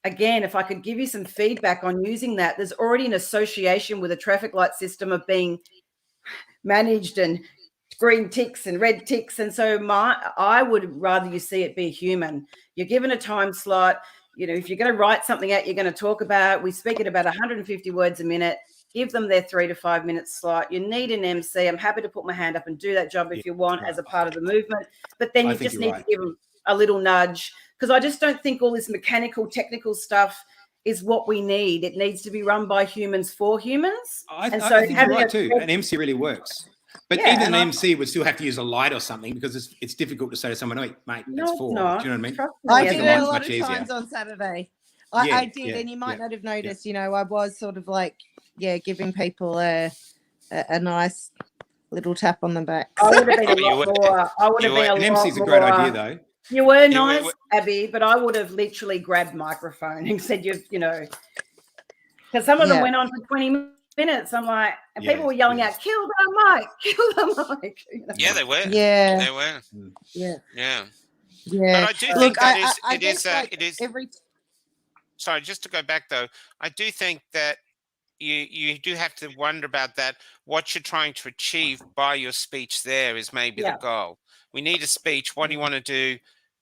Again, if I could give you some feedback on using that, there's already an association with a traffic light system of being managed and green ticks and red ticks. And so I would rather you see it be human. You're given a time slot. If you're going to write something out, you're going to talk about, we speak at about 150 words a minute. Give them their 3 to 5 minute slot. You need an MC. I'm happy to put my hand up and do that job if you want as a part of the movement. But then you just need to give them a little nudge, because I just don't think all this mechanical, technical stuff is what we need. It needs to be run by humans for humans. I think you're right too. An MC really works. But Yeah, even and an MC would still have to use a light or something because it's difficult to say to someone, "Oh, mate, No, it's it's 4." not. Do you know what I mean? Trust me, I Yeah, did the it a light's lot much of easier. times on Saturday. Yeah, I did, yeah, and you might yeah, not have noticed. You know, I was sort of like, giving people a nice little tap on the back. I would have been Oh, a lot more. I would have been a An lot MC's a more. great idea, though. You were You were- nice, Abby, but I would have literally grabbed microphone and said, because some of them Yeah. went on for 20 minutes. I'm like, and Yeah, people were yelling yeah. out, "Kill the mic, kill the mic." Yeah, they were. Yeah. They were. Yeah. Yeah. Yeah. But I do Look, think that I it guess is like it is every. sorry, just to go back though, I do think that you do have to wonder about that. What you're trying to achieve by your speech there is maybe Yeah. the goal. We need a speech. What do you want to do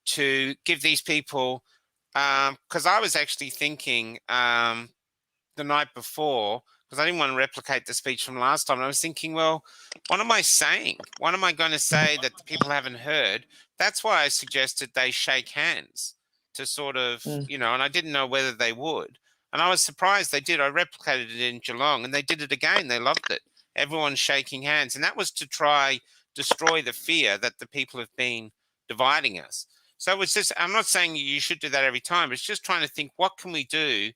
to give these people? Because I was actually thinking the night before, because I didn't want to replicate the speech from last time. And I was thinking, well, what am I saying? What am I going to say that the people haven't heard? That's why I suggested they shake hands to sort of, and I didn't know whether they would. And I was surprised they did. I replicated it in Geelong and they did it again. They loved it. Everyone's shaking hands. And that was to try destroy the fear that the people have been dividing us. So it was just, I'm not saying you should do that every time, but it's just trying to think, what can we do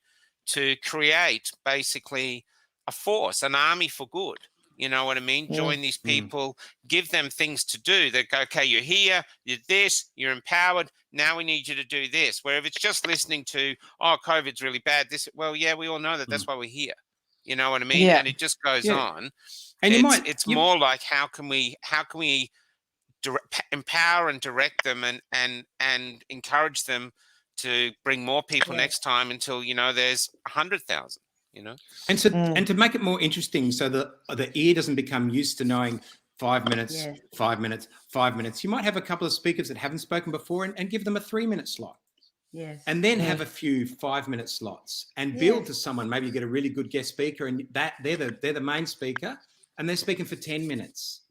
to create basically a force, an army for good? You know what I mean? Join these people, give them things to do. They go, okay, you're here, you're this, you're empowered. Now we need you to do this. Where if it's just listening to, oh, COVID's really bad. This, well, yeah, we all know that. That's why we're here. You know what I mean? Yeah. And it just goes on. And It's more like how can we empower and direct them and encourage them to bring more people next time until there's 100,000. And to make it more interesting, so the ear doesn't become used to knowing 5 minutes, 5 minutes, 5 minutes. You might have a couple of speakers that haven't spoken before and give them a 3-minute slot. Yes. And then have a few 5-minute slots and build to someone. Maybe you get a really good guest speaker and that they're the main speaker and they're speaking for 10 minutes.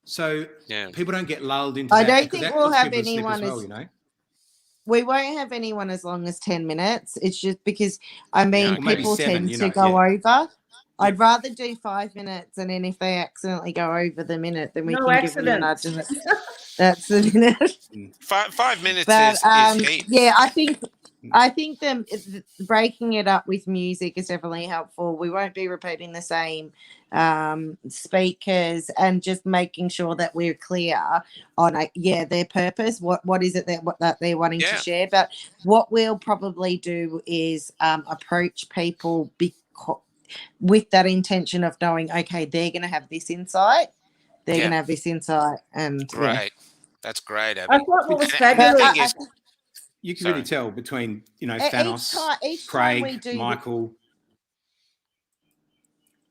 So people don't get lulled into I that. don't think we'll have anyone as well, We won't have anyone as long as 10 minutes. It's just because, people 7, tend to go over. I'd rather do 5 minutes, and then if they accidentally go over the minute, then we can give them a nudge. And that's the minute. 5 minutes is heaps. Yeah, I think them breaking it up with music is definitely helpful. We won't be repeating the same speakers and just making sure that we're clear on their purpose. What is it that they're wanting to share? But what we'll probably do is approach people with that intention of knowing, okay, they're going to have this insight. They're going to have this insight, and great. That's great, Abby. I thought what was fabulous. You can really tell between, Thanos, Craig, Michael.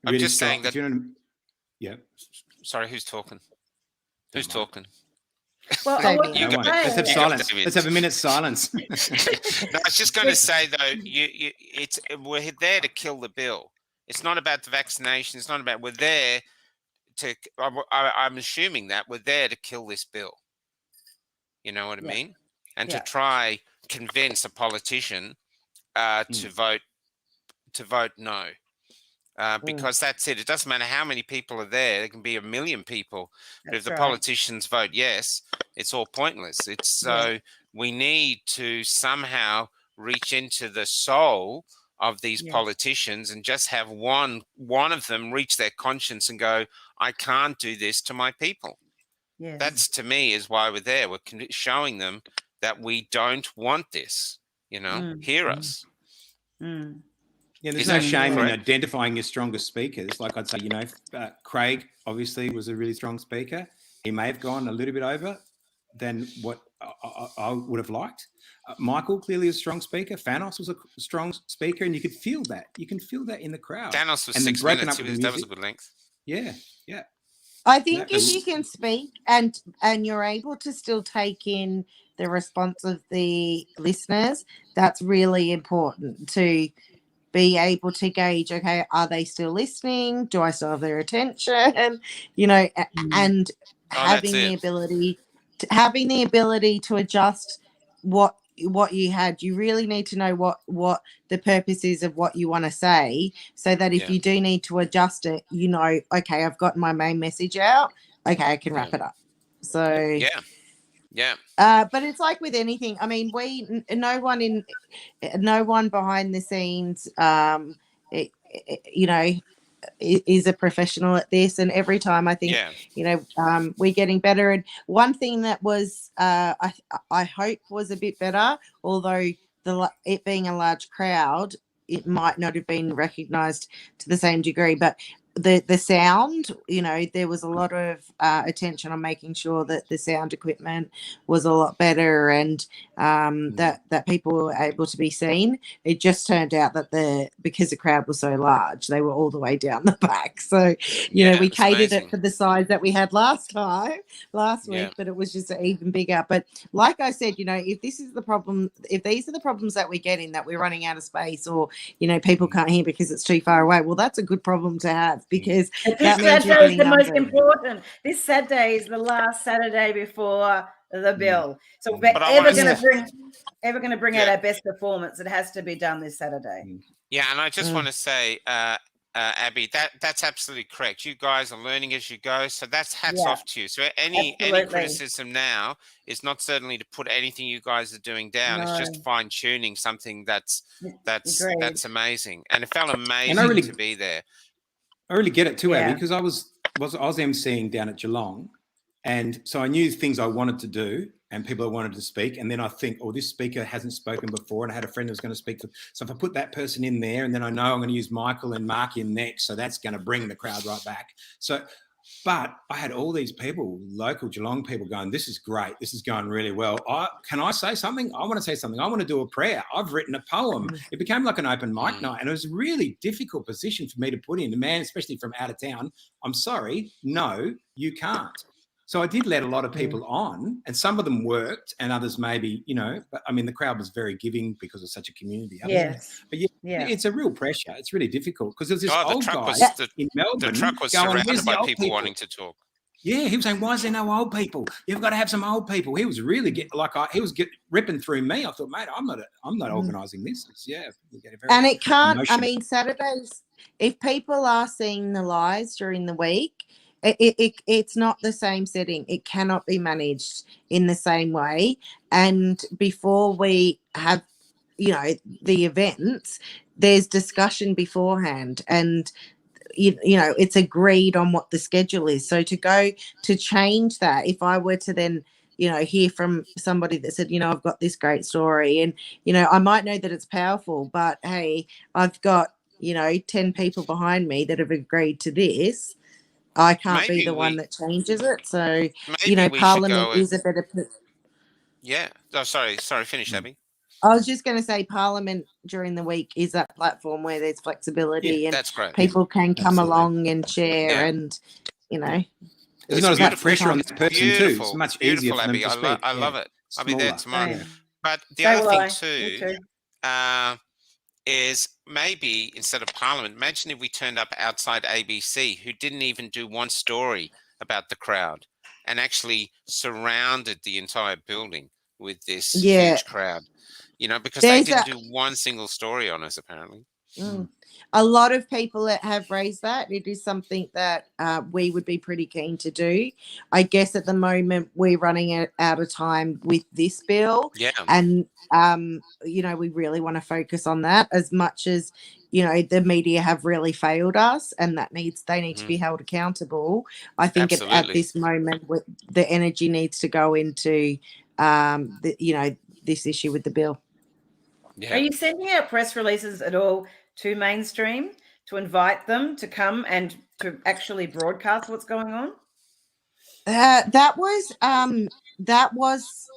I'm really just saying that. Yeah. Sorry, who's talking? Who's talking? Well, let's have silence. Let's have a minute's silence. No, I was just going to say though, we're there to kill the bill. It's not about the vaccination. It's not about. We're there to. I'm assuming that we're there to kill this bill. You know what I mean? And to try convince a politician to vote no. Because that's it. It doesn't matter how many people are there. There can be 1 million people. But if the politicians vote yes, it's all pointless. We need to somehow reach into the soul of these politicians and just have one of them reach their conscience and go, I can't do this to my people. Yes. That's, to me, is why we're there. We're showing them that we don't want this. Hear us. Yeah, there's no shame in identifying your strongest speakers. Like I'd say, Craig obviously was a really strong speaker. He may have gone a little bit over than what I would have liked. Michael, clearly a strong speaker. Thanos was a strong speaker, and you could feel that. You can feel that in the crowd. Thanos was 6 minutes. That was a good length. Yeah. I think if you can speak and you're able to still take in the response of the listeners, that's really important to be able to gauge, okay, are they still listening? Do I still have their attention? And having the ability to adjust what what you had. You really need to know what the purpose is of what you want to say, so that if you do need to adjust it, you know, okay, I've got my main message out. Okay, I can wrap it up. So yeah. But it's like with anything. I mean, no one behind the scenes, you know, is a professional at this, and every time I think you know, we're getting better. And one thing that was I hope was a bit better, although it being a large crowd, it might not have been recognized to the same degree, but the sound, you know, there was a lot of attention on making sure that the sound equipment was a lot better, and that people were able to be seen. It just turned out that because the crowd was so large, they were all the way down the back. So, you know, we catered it for the size that we had last week, but it was just even bigger. But like I said, you know, if this is the problem, if these are the problems that we're getting, that we're running out of space, or, you know, people can't hear because it's too far away, well, that's a good problem to have, because that means you're Saturday is getting the most numbers. important. This Saturday is the last Saturday before the bill. So if we're But I ever wanna going to bring out our best performance, it has to be done this Saturday. Yeah, and I just want to say, Abby, that's absolutely correct. You guys are learning as you go, so that's hats off to you. So any criticism now is not certainly to put anything you guys are doing down. It's just fine tuning something that's amazing, and it felt amazing to be there. I really get it too, Abby, because I was emceeing down at Geelong, and so I knew things I wanted to do and people I wanted to speak. And then I think, oh, this speaker hasn't spoken before, and I had a friend who was going to speak. So if I put that person in there, and then I know I'm going to use Michael and Mark in next, so that's going to bring the crowd right back. So, but I had all these people, local Geelong people, going, this is great. This is going really well. Can I say something? I want to say something. I want to do a prayer. I've written a poem. It became like an open mic night, and it was a really difficult position for me to put in. The man, especially from out of town, I'm sorry, no, you can't. So I did let a lot of people on, and some of them worked, and others maybe, you know, but I mean, the crowd was very giving because it's such a community. But it's a real pressure. It's really difficult because there's this old guy in Melbourne. The truck was surrounded by people wanting to talk. Yeah, he was saying, "Why is there no old people? You've got to have some old people." He was really ripping through me. I thought, mate, I'm not organising this. And it can't. Emotional. I mean, Saturdays, if people are seeing the lies during the week, it's not the same setting. It cannot be managed in the same way. And before we have, you know, the events, there's discussion beforehand, and you know, it's agreed on what the schedule is. So to change that, if I were to then, you know, hear from somebody that said, you know, I've got this great story, and, you know, I might know that it's powerful, but hey, I've got, you know, 10 people behind me that have agreed to this. I can't be the one that changes it. So, you know, Parliament is a better... Yeah. Oh, sorry. Finish, Abby. I was just going to say Parliament during the week is that platform where there's flexibility and that's great. People can come along and share and, you know. There's not as much pressure on this person too. It's much easier for them to speak. I love it. I'll be there tomorrow. But the other thing too is maybe instead of Parliament, imagine if we turned up outside ABC, who didn't even do one story about the crowd, and actually surrounded the entire building with this huge crowd. You know, because they didn't do one single story on us, apparently. A lot of people that have raised that. It is something that we would be pretty keen to do. I guess at the moment we're running out of time with this bill. Yeah. And, you know, we really want to focus on that as much as, you know, the media have really failed us, and they need to be held accountable. I think at this moment the energy needs to go into, you know, this issue with the bill. Yeah. Are you sending out press releases at all to mainstream to invite them to come and to actually broadcast what's going on? That was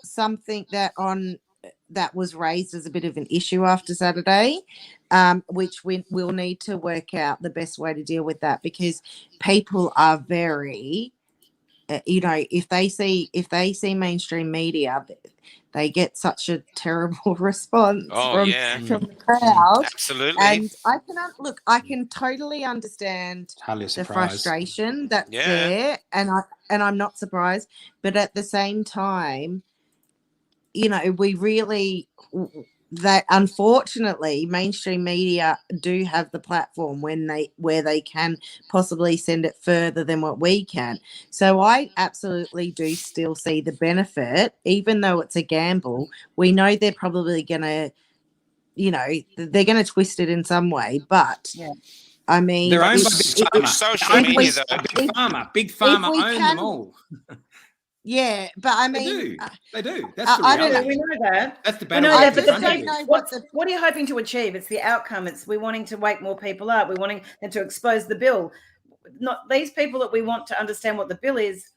something that was raised as a bit of an issue after Saturday, which we'll need to work out the best way to deal with that, because people are very, you know, if they see mainstream media, they get such a terrible response from the crowd. Absolutely. And I can totally understand the frustration that's there, and I'm not surprised. But at the same time, you know, we really, that unfortunately mainstream media do have the platform where they can possibly send it further than what we can. So I absolutely do still see the benefit, even though it's a gamble. We know they're probably going to, you know, they're going to twist it in some way, but Yeah. I mean, They're owned by if, Big Pharma. Social They're owned by media, though. Big Pharma. Big if Pharma we own can, them all. yeah, but I They mean, do. They do. That's the I don't reality. know. We know that. That's the We battle know we're that, I but just the confronted don't thing, with. know what the. what are you hoping to achieve? It's the outcome. It's we're wanting to wake more people up. We're wanting them to expose the bill. Not these people that we want to understand what the bill is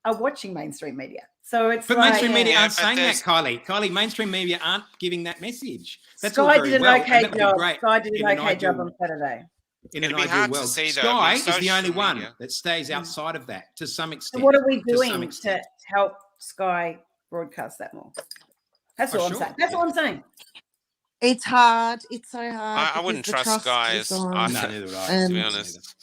are watching mainstream media. So it's But like mainstream media Yeah, aren't but saying that, there's Kylie. Kylie, mainstream media aren't giving that message. That's all Sky very did an well, okay and that would job. be great Sky did in an an okay job ideal on Saturday. in it'd an be ideal hard to world. see, though. I Sky mean, is the only social one media. that stays outside of that to some So extent. what are we To some doing to extent. help Sky broadcast that more? That's Oh, all I'm sure. saying. That's Yeah. all I'm saying. It's hard. It's so hard I because wouldn't the trust trust is guys gone. either, No, neither would I. to be And honest.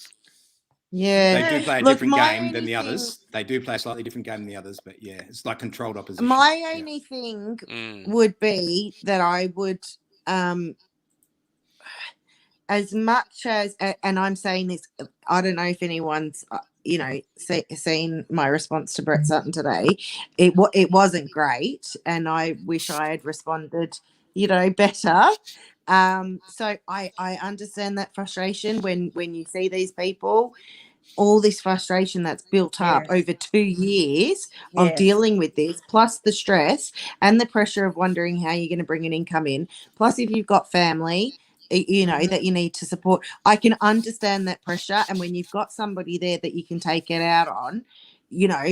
yeah, They do play a look, different my game than only the thing, others. They do play a slightly different game than the others, but yeah, it's like controlled opposition. my Yeah. only thing Mm. would be that I would, as much as, and I'm saying this, I don't know if anyone's, you know, seen my response to Brett Sutton today. It wasn't great, and I wish I had responded, you know, better. So I understand that frustration when you see these people, all this frustration that's built up Yes. over 2 years of Yes. dealing with this, plus the stress and the pressure of wondering how you're going to bring an income in. Plus, if you've got family, you know, that you need to support, I can understand that pressure. And when you've got somebody there that you can take it out on, you know,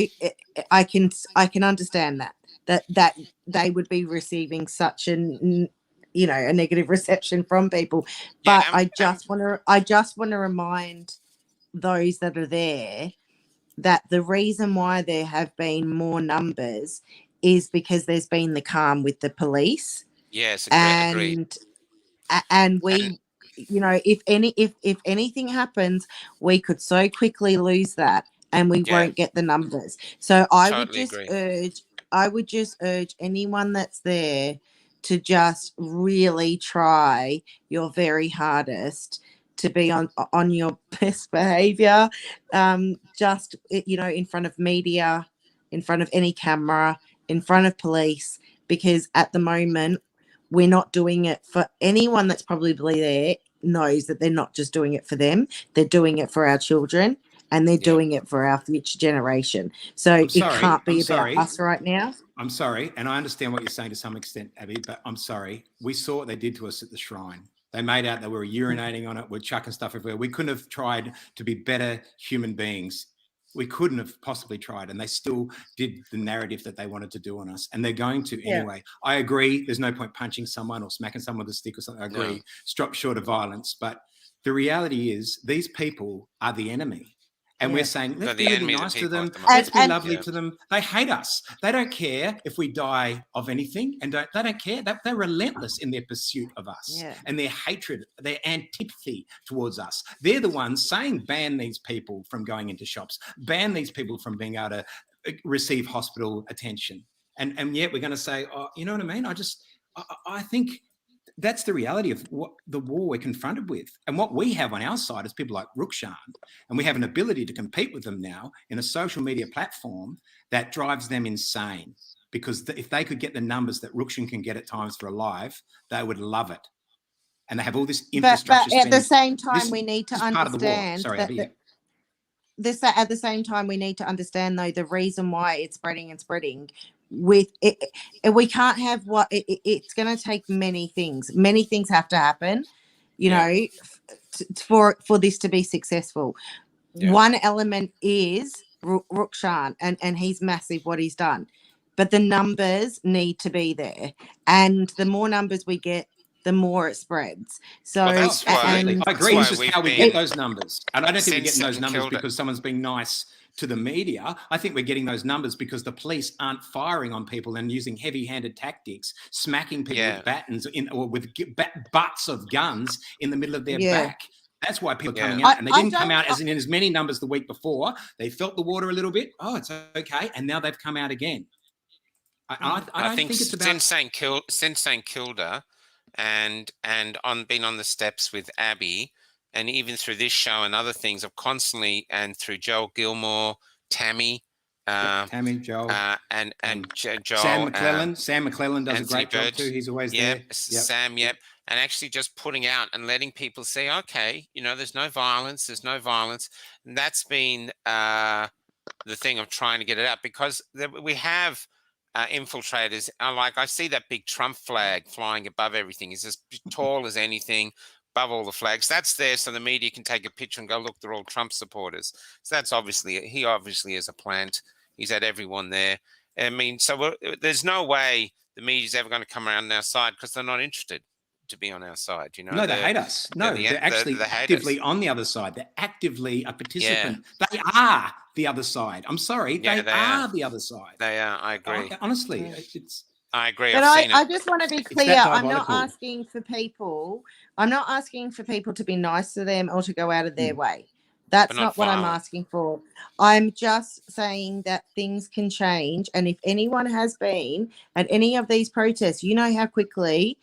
I can understand that they would be receiving such an, you know, a negative reception from people. Yeah, But I just want to remind those that are there that the reason why there have been more numbers is because there's been the calm with the police, yes, agreed. and we, And you know, if anything happens, we could so quickly lose that and we yeah, won't get the numbers. So I would totally just agree. urge anyone that's there to just really try your very hardest to be on your best behavior, just, you know, in front of media, in front of any camera, in front of police, because at the moment we're not doing it for anyone that's probably there knows that they're not just doing it for them, they're doing it for our children, and they're Yeah. doing it for our future generation. So I'm it sorry. can't be I'm about sorry. us right now. I'm sorry, and I understand what you're saying to some extent, Abby, but I'm sorry. We saw what they did to us at the shrine. They made out that we were urinating on it, we're chucking stuff everywhere. We couldn't have tried to be better human beings. We couldn't have possibly tried, and they still did the narrative that they wanted to do on us, and they're going to anyway. I agree. There's no point punching someone or smacking someone with a stick or something. I agree. No. Stop short of violence, but the reality is these people are the enemy. And we're saying, They're let's the really enemy be of the nice to people them. at the moment. Let's be And- lovely Yeah. to them. They hate us. They don't care if we die of anything, and they don't care. They're relentless in their pursuit of us and their hatred, their antipathy towards us. They're the ones saying, ban these people from going into shops, ban these people from being able to receive hospital attention. And yet we're going to say, oh, you know what I mean? I think that's the reality of what the war we're confronted with. And what we have on our side is people like Rukshan, and we have an ability to compete with them now in a social media platform that drives them insane. Because if they could get the numbers that Rukshan can get at times for a live, they would love it. And they have all this infrastructure. But at the same time, this we need to is part of the war. understand Sorry, that Abby. at the same time, we need to understand though the reason why it's spreading with it. We can't have it's going to take many things. Many things have to happen, you know, for this to be successful. Yeah. One element is Rukshan, and he's massive what he's done, but the numbers need to be there, and the more numbers we get, the more it spreads. So Well, that's why- and I agree. That's It's why just how we we've get been- those numbers. And I don't think we're getting those Since numbers killed it. because someone's being nice to the media. I think we're getting those numbers because the police aren't firing on people and using heavy-handed tactics, smacking people with batons or with butts of guns in the middle of their back. That's why people are coming out. And they didn't come out in as many numbers the week before. They felt the water a little bit. Oh, it's okay. And now they've come out again. I don't think it's about. Since St Kilda, and been on the steps with Abby, and even through this show and other things, I've constantly, and through Joel Gilmore, Tammy, Joel, and Joel, Sam McClellan. Sam McClellan does Anthony a great job Bird. too. He's always Yep, there. Sam. Yep, and actually just putting out and letting people see, okay, there's no violence. There's no violence, and that's been the thing of trying to get it out, because we have infiltrators. I see that big Trump flag flying above everything. It's as tall as anything, above all the flags. That's there so the media can take a picture and go, look, they're all Trump supporters. So that's he obviously is a plant. He's had everyone there. I mean, so there's no way the media's ever going to come around our side, because they're not interested to be on our side. No, they hate us. No, they're actually actively on the other side. They're actively a participant. Yeah. They are the other side. I'm sorry, they are the other side. They are. I agree. Honestly, I agree. But I just want to be clear. I'm not asking for people. I'm not asking for people to be nice to them or to go out of their way. That's not what I'm asking for. I'm just saying that things can change. And if anyone has been at any of these protests, you know how quickly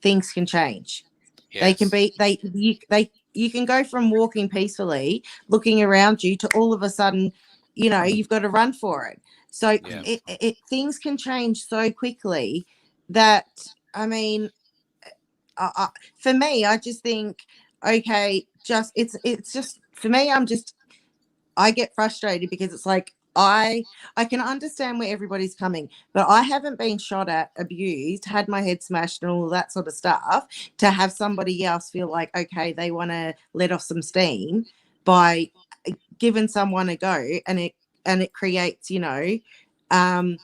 things can change. Yes. They can be, you can go from walking peacefully, looking around you, to all of a sudden, you've got to run for it. So things can change so quickly that, I mean, for me, I just think, okay, it's just, for me, I get frustrated, because it's like, I can understand where everybody's coming, but I haven't been shot at, abused, had my head smashed and all that sort of stuff, to have somebody else feel like, okay, they want to let off some steam by giving someone a go, and it creates, an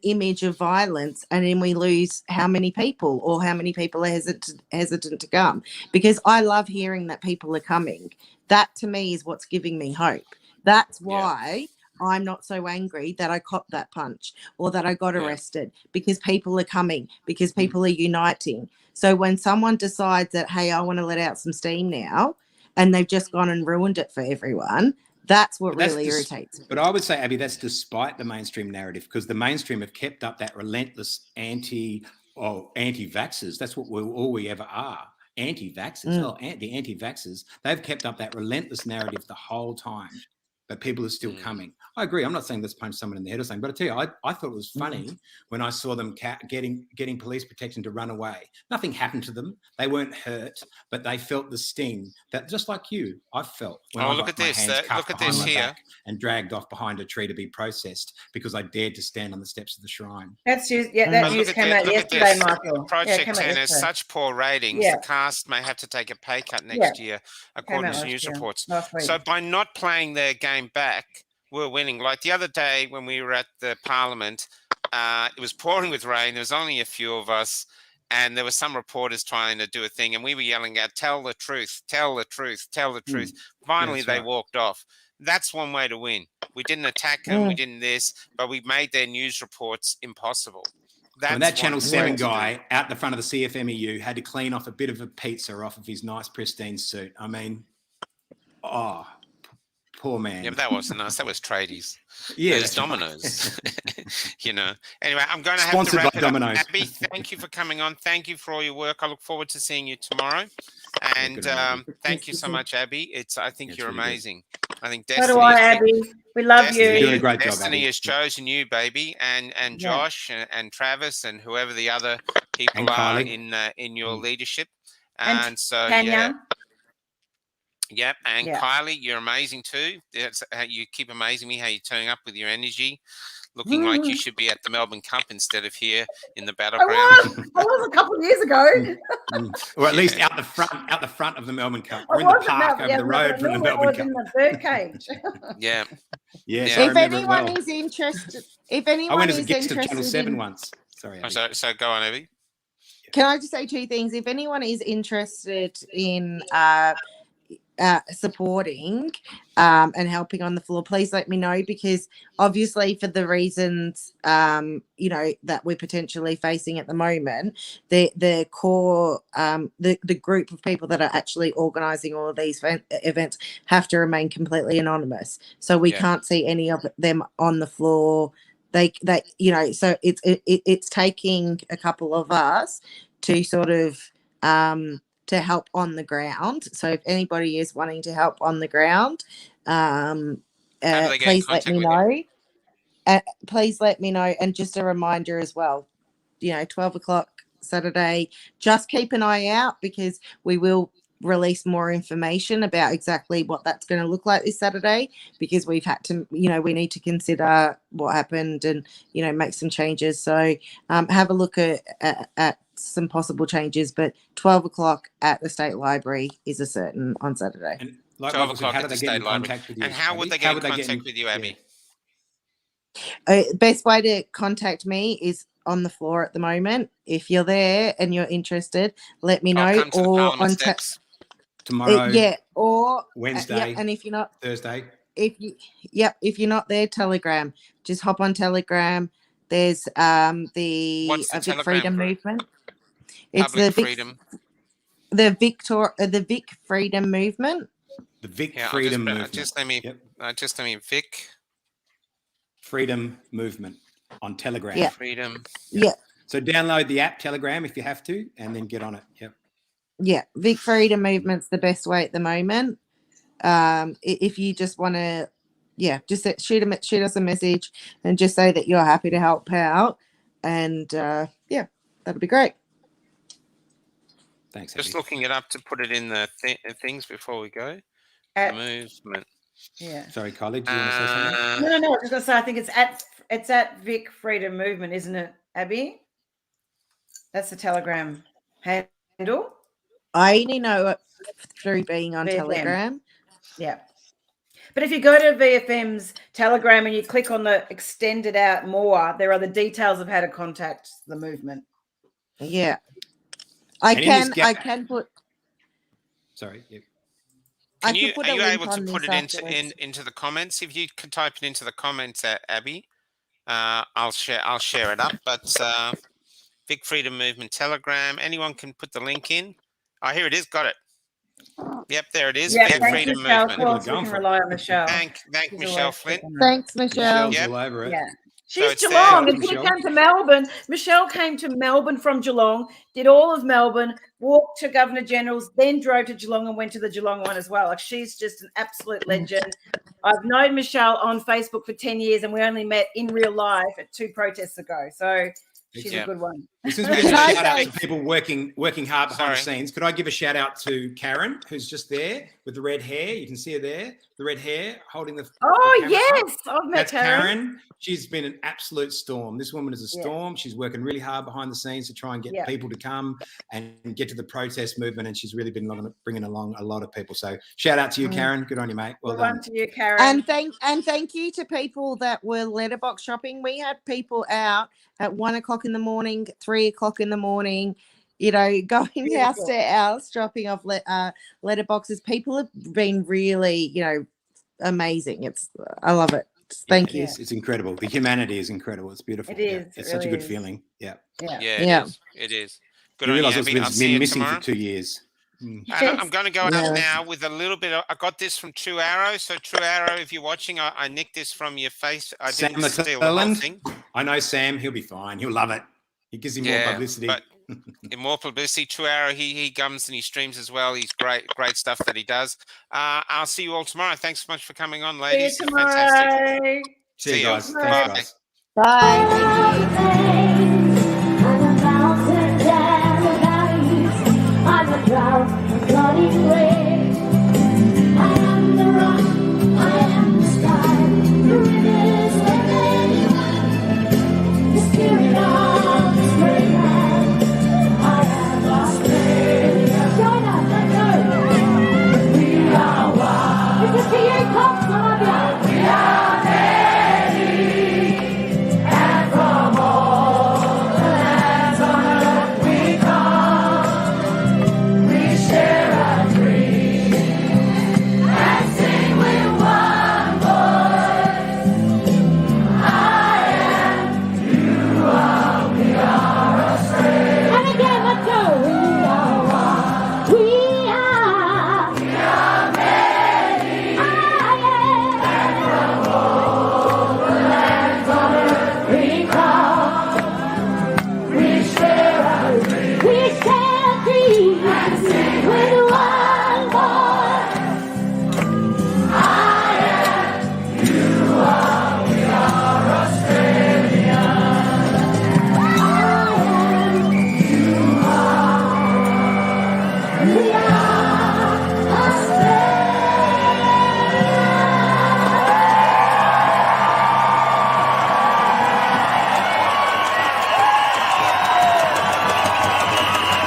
image of violence, and then we lose how many people are hesitant to come, because I love hearing that people are coming. That to me is what's giving me hope. That's why I'm not so angry that I copped that punch or that I got arrested, because people are coming, because people are uniting. So when someone decides that, hey, I want to let out some steam now, and they've just gone and ruined it for everyone, that's what really irritates me. But I would say, Abby, that's despite the mainstream narrative, because the mainstream have kept up that relentless anti-vaxxers. That's what all we ever are. Anti-vaxxers. The anti-vaxxers, they've kept up that relentless narrative the whole time. But people are still coming. I agree. I'm not saying let's punch someone in the head or something, but I tell you, I thought it was funny when I saw them getting police protection to run away. Nothing happened to them. They weren't hurt, but they felt the sting that, just like you, I felt when I got my hands cuffed behind my back and dragged off behind a tree to be processed because I dared to stand on the steps of the shrine. That news came out yesterday, Michael. Project 10 has such poor ratings. The cast may have to take a pay cut next year, according to news reports. So by not playing their game back, we're winning. Like the other day when we were at the Parliament, it was pouring with rain. There was only a few of us, and there were some reporters trying to do a thing, and we were yelling out, "Tell the truth, tell the truth, tell the truth." Finally, they walked off. That's one way to win. We didn't attack them, we didn't this, but we made their news reports impossible. When that Channel 7 guy out the front of the CFMEU had to clean off a bit of a pizza off of his nice pristine suit. I mean, poor man. Yeah, but that wasn't us. That was tradies. Yeah, it's Domino's. Anyway, I'm going to have Sponsored to wrap by it Domino's. up. Abby, thank you for coming on. Thank you for all your work. I look forward to seeing you tomorrow. And thank you so much, Abby. I think you're amazing. I think Destiny. So do I, Abby. We love you. You're doing a great job, Destiny Abby. has chosen you, baby, and Josh and Travis and whoever the other people are in your leadership. And so Tanya. Yep, and Kylie, you're amazing too. That's how you keep amazing me. How you're turning up with your energy, looking like you should be at the Melbourne Cup instead of here in the battleground. I was a couple of years ago. Or at least out the front of the Melbourne Cup. We're in the park over the road from the Melbourne Cup. In the birdcage. Yeah. If anyone is interested, I went as a guest of Channel 7 once. Sorry. So go on, Abby. Can I just say two things? If anyone is interested in supporting and helping on the floor, please let me know, because obviously for the reasons that we're potentially facing at the moment, the core the group of people that are actually organizing all of these events have to remain completely anonymous, so we can't see any of them on the floor they so it's taking a couple of us to sort of to help on the ground. So if anybody is wanting to help on the ground, How do they get in please let contact me with you? know. Please let me know. And just a reminder as well, 12 o'clock Saturday, just keep an eye out because we will release more information about exactly what that's going to look like this Saturday, because we've had to, we need to consider what happened and, make some changes. So have a look at some possible changes, but 12 o'clock at the State Library is a certain on Saturday. And like 12 Michael said, o'clock how at do the they get in State Library. contact with you? And how would Abby? they get in contact with you, Abby? Best way to contact me is on the floor at the moment. If you're there and you're interested, let me know. I'll come to the Or Parliament on steps. Tomorrow, or Wednesday, and if you're not Thursday. if you're not there, Telegram, just hop on Telegram. There's the What's the Vic Telegram Freedom group? Movement. It's Public the Freedom. the Vic Freedom Movement. The Vic Yeah, Freedom Movement. just let me Vic Freedom Movement on Telegram. Yeah. Freedom. Yeah. So download the app Telegram if you have to, and then get on it. Yep. Yeah, Vic Freedom Movement's the best way at the moment. If you just want to, just shoot us a message and just say that you're happy to help out, and that'll be great. Thanks. Just Abby. looking it up to put it in the things before we go. At, Movement. yeah. Sorry, colleague. Do you want to say something? No. I was just gonna say I think it's at Vic Freedom Movement, isn't it, Abby? That's the Telegram handle. I only know it through being on VFM. Telegram. Yeah. But if you go to VFM's Telegram and you click on the extended out more, there are the details of how to contact the movement. Yeah. I can put. Sorry. Yep. Are you able to put it into the comments? If you can type it into the comments, Abby, I'll share it up. But Vic Freedom Movement Telegram. Anyone can put the link in. Oh, here it is. Got it. Yep, there it is. Yeah, Vic Freedom Michelle. Movement. Well, we can rely on Michelle. Thank Michelle Flint. Thanks, Michelle. Michelle's all over it. Yeah. So She's it's Geelong, there. and she came to Melbourne. Michelle came to Melbourne from Geelong, did all of Melbourne, walked to Governor General's, then drove to Geelong and went to the Geelong one as well. Like, she's just an absolute legend. I've known Michelle on Facebook for 10 years, and we only met in real life at 2 protests ago. So she's a good one. Since we give a shout out to people working hard behind the scenes, could I give a shout out to Karen, who's just there with the red hair? You can see her there, the red hair, holding the. Oh, the yes. I've met That's Karen. Karen. She's been an absolute storm. This woman is a storm. She's working really hard behind the scenes to try and get people to come and get to the protest movement. And she's really been bringing along a lot of people. So shout out to you, Karen. Good on you, mate. Well done. To you, Karen. And thank you to people that were letterbox shopping. We had people out at 1 o'clock in the morning, 3 o'clock in the morning, going house to house, dropping off letterboxes. People have been really, amazing. I love it. Thank you. It's incredible. The humanity is incredible. It's beautiful. It is. It's such a good feeling. Yeah. It is. Good on you, Abby. I'll see you missing tomorrow. for 2 years. I'm going to go out now with a little bit. I got this from True Arrow. So True Arrow, if you're watching, I nicked this from your face. I didn't steal the whole thing. I know Sam. He'll be fine. He'll love it. It gives him more publicity. But more publicity. True Arrow. He comes and he streams as well. He's great stuff that he does. I'll see you all tomorrow. Thanks so much for coming on, ladies. See you tomorrow. Fantastic. See you guys. Bye. Thanks, guys. Bye. We share our dreams. Thank you.